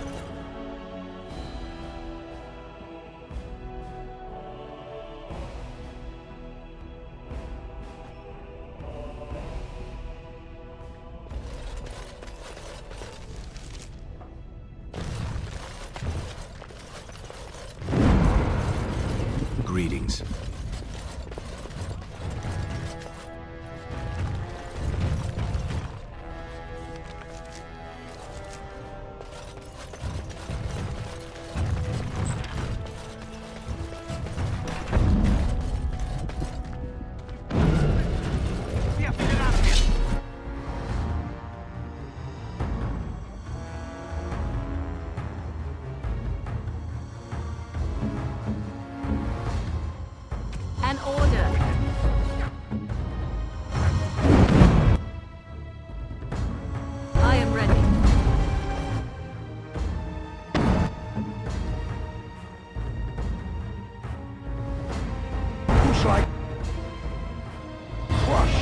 Greetings. An order. I am ready. Who shall I crush?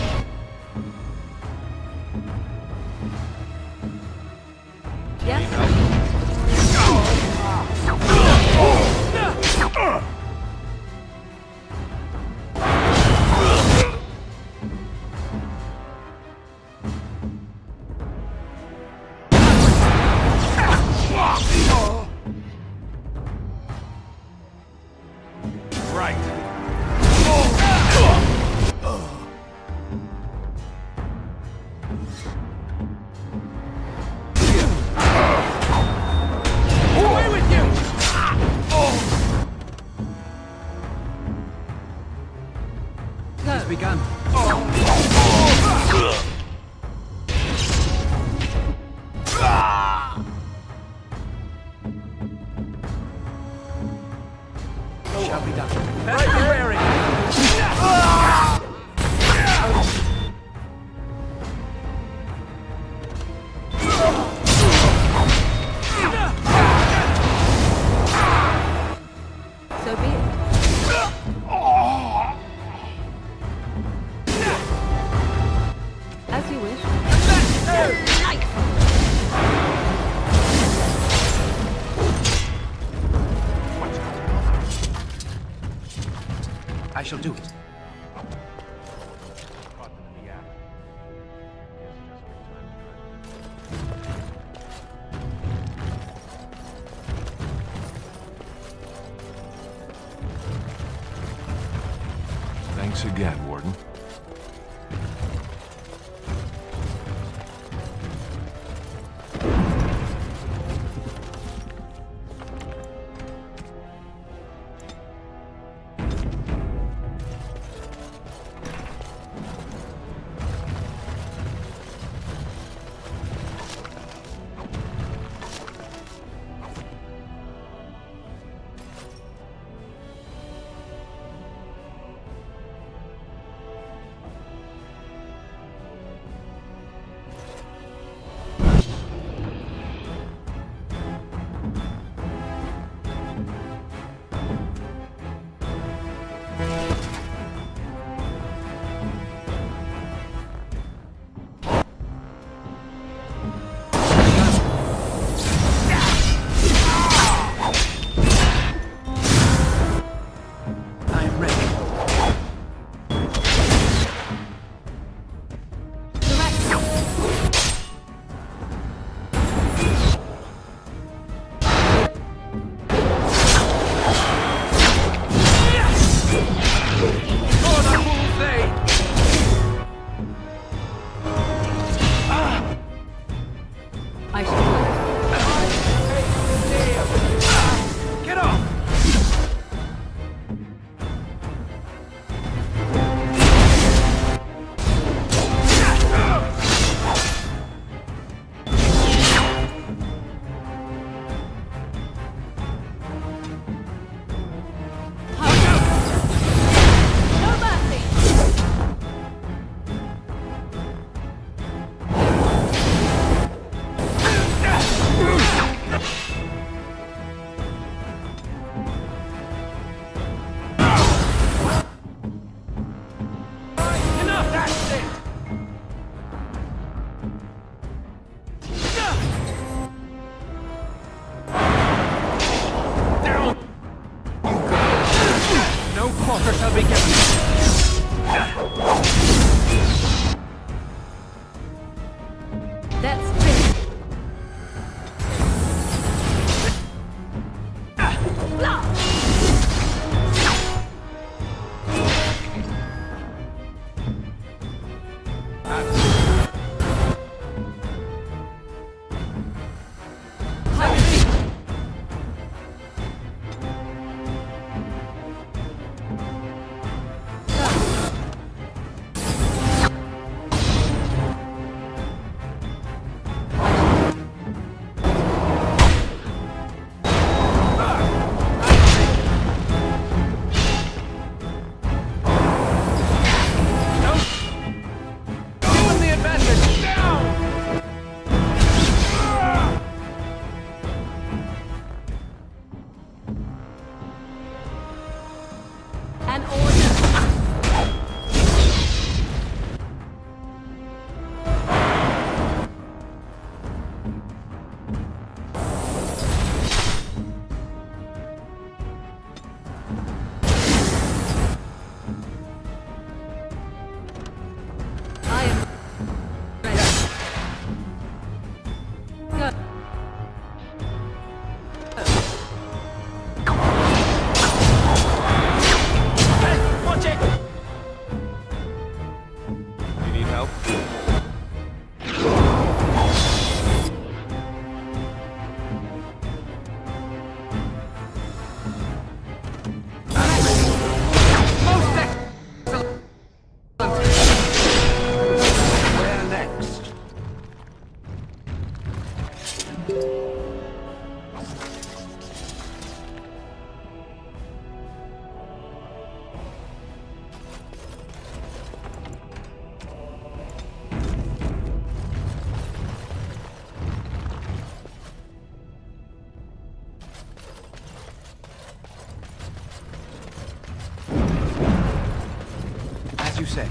Begun. Shall be done. Best be wary. So be it. As you wish. I shall do it. Thanks again, Warden. Succor shall be given. That's big. As you say.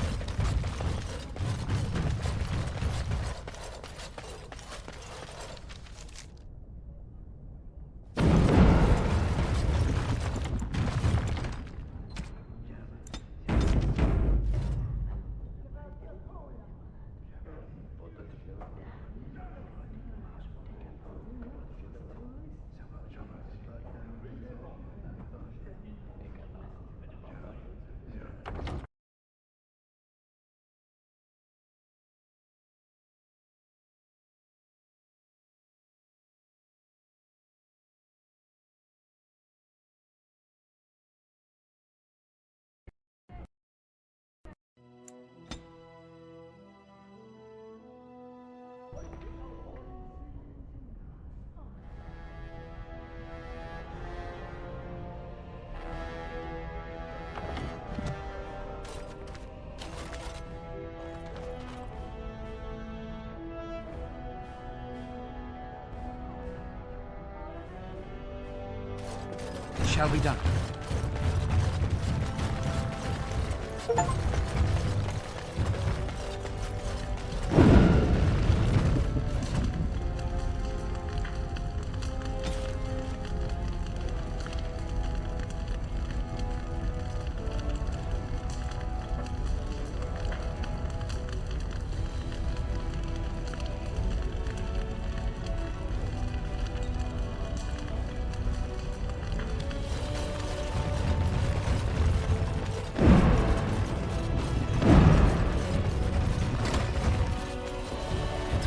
Shall be done.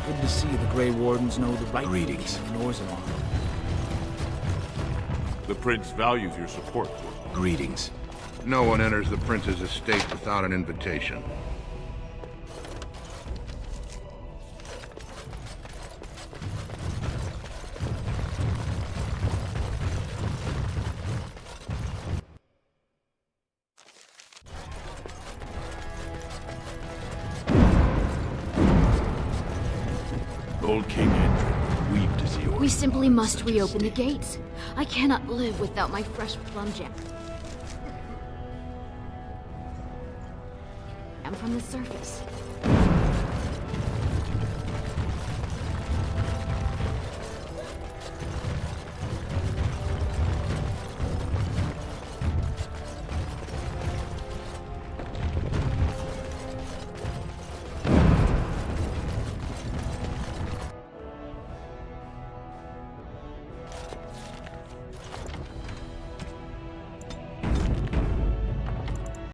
Good to see the Grey Wardens know the right Greetings. in Orzammar. The Prince values your support. Greetings. No one enters the Prince's estate without an invitation. Old King Endrin would weep to see We simply must reopen the gates. I cannot live without my fresh plum jam. I'm from the surface.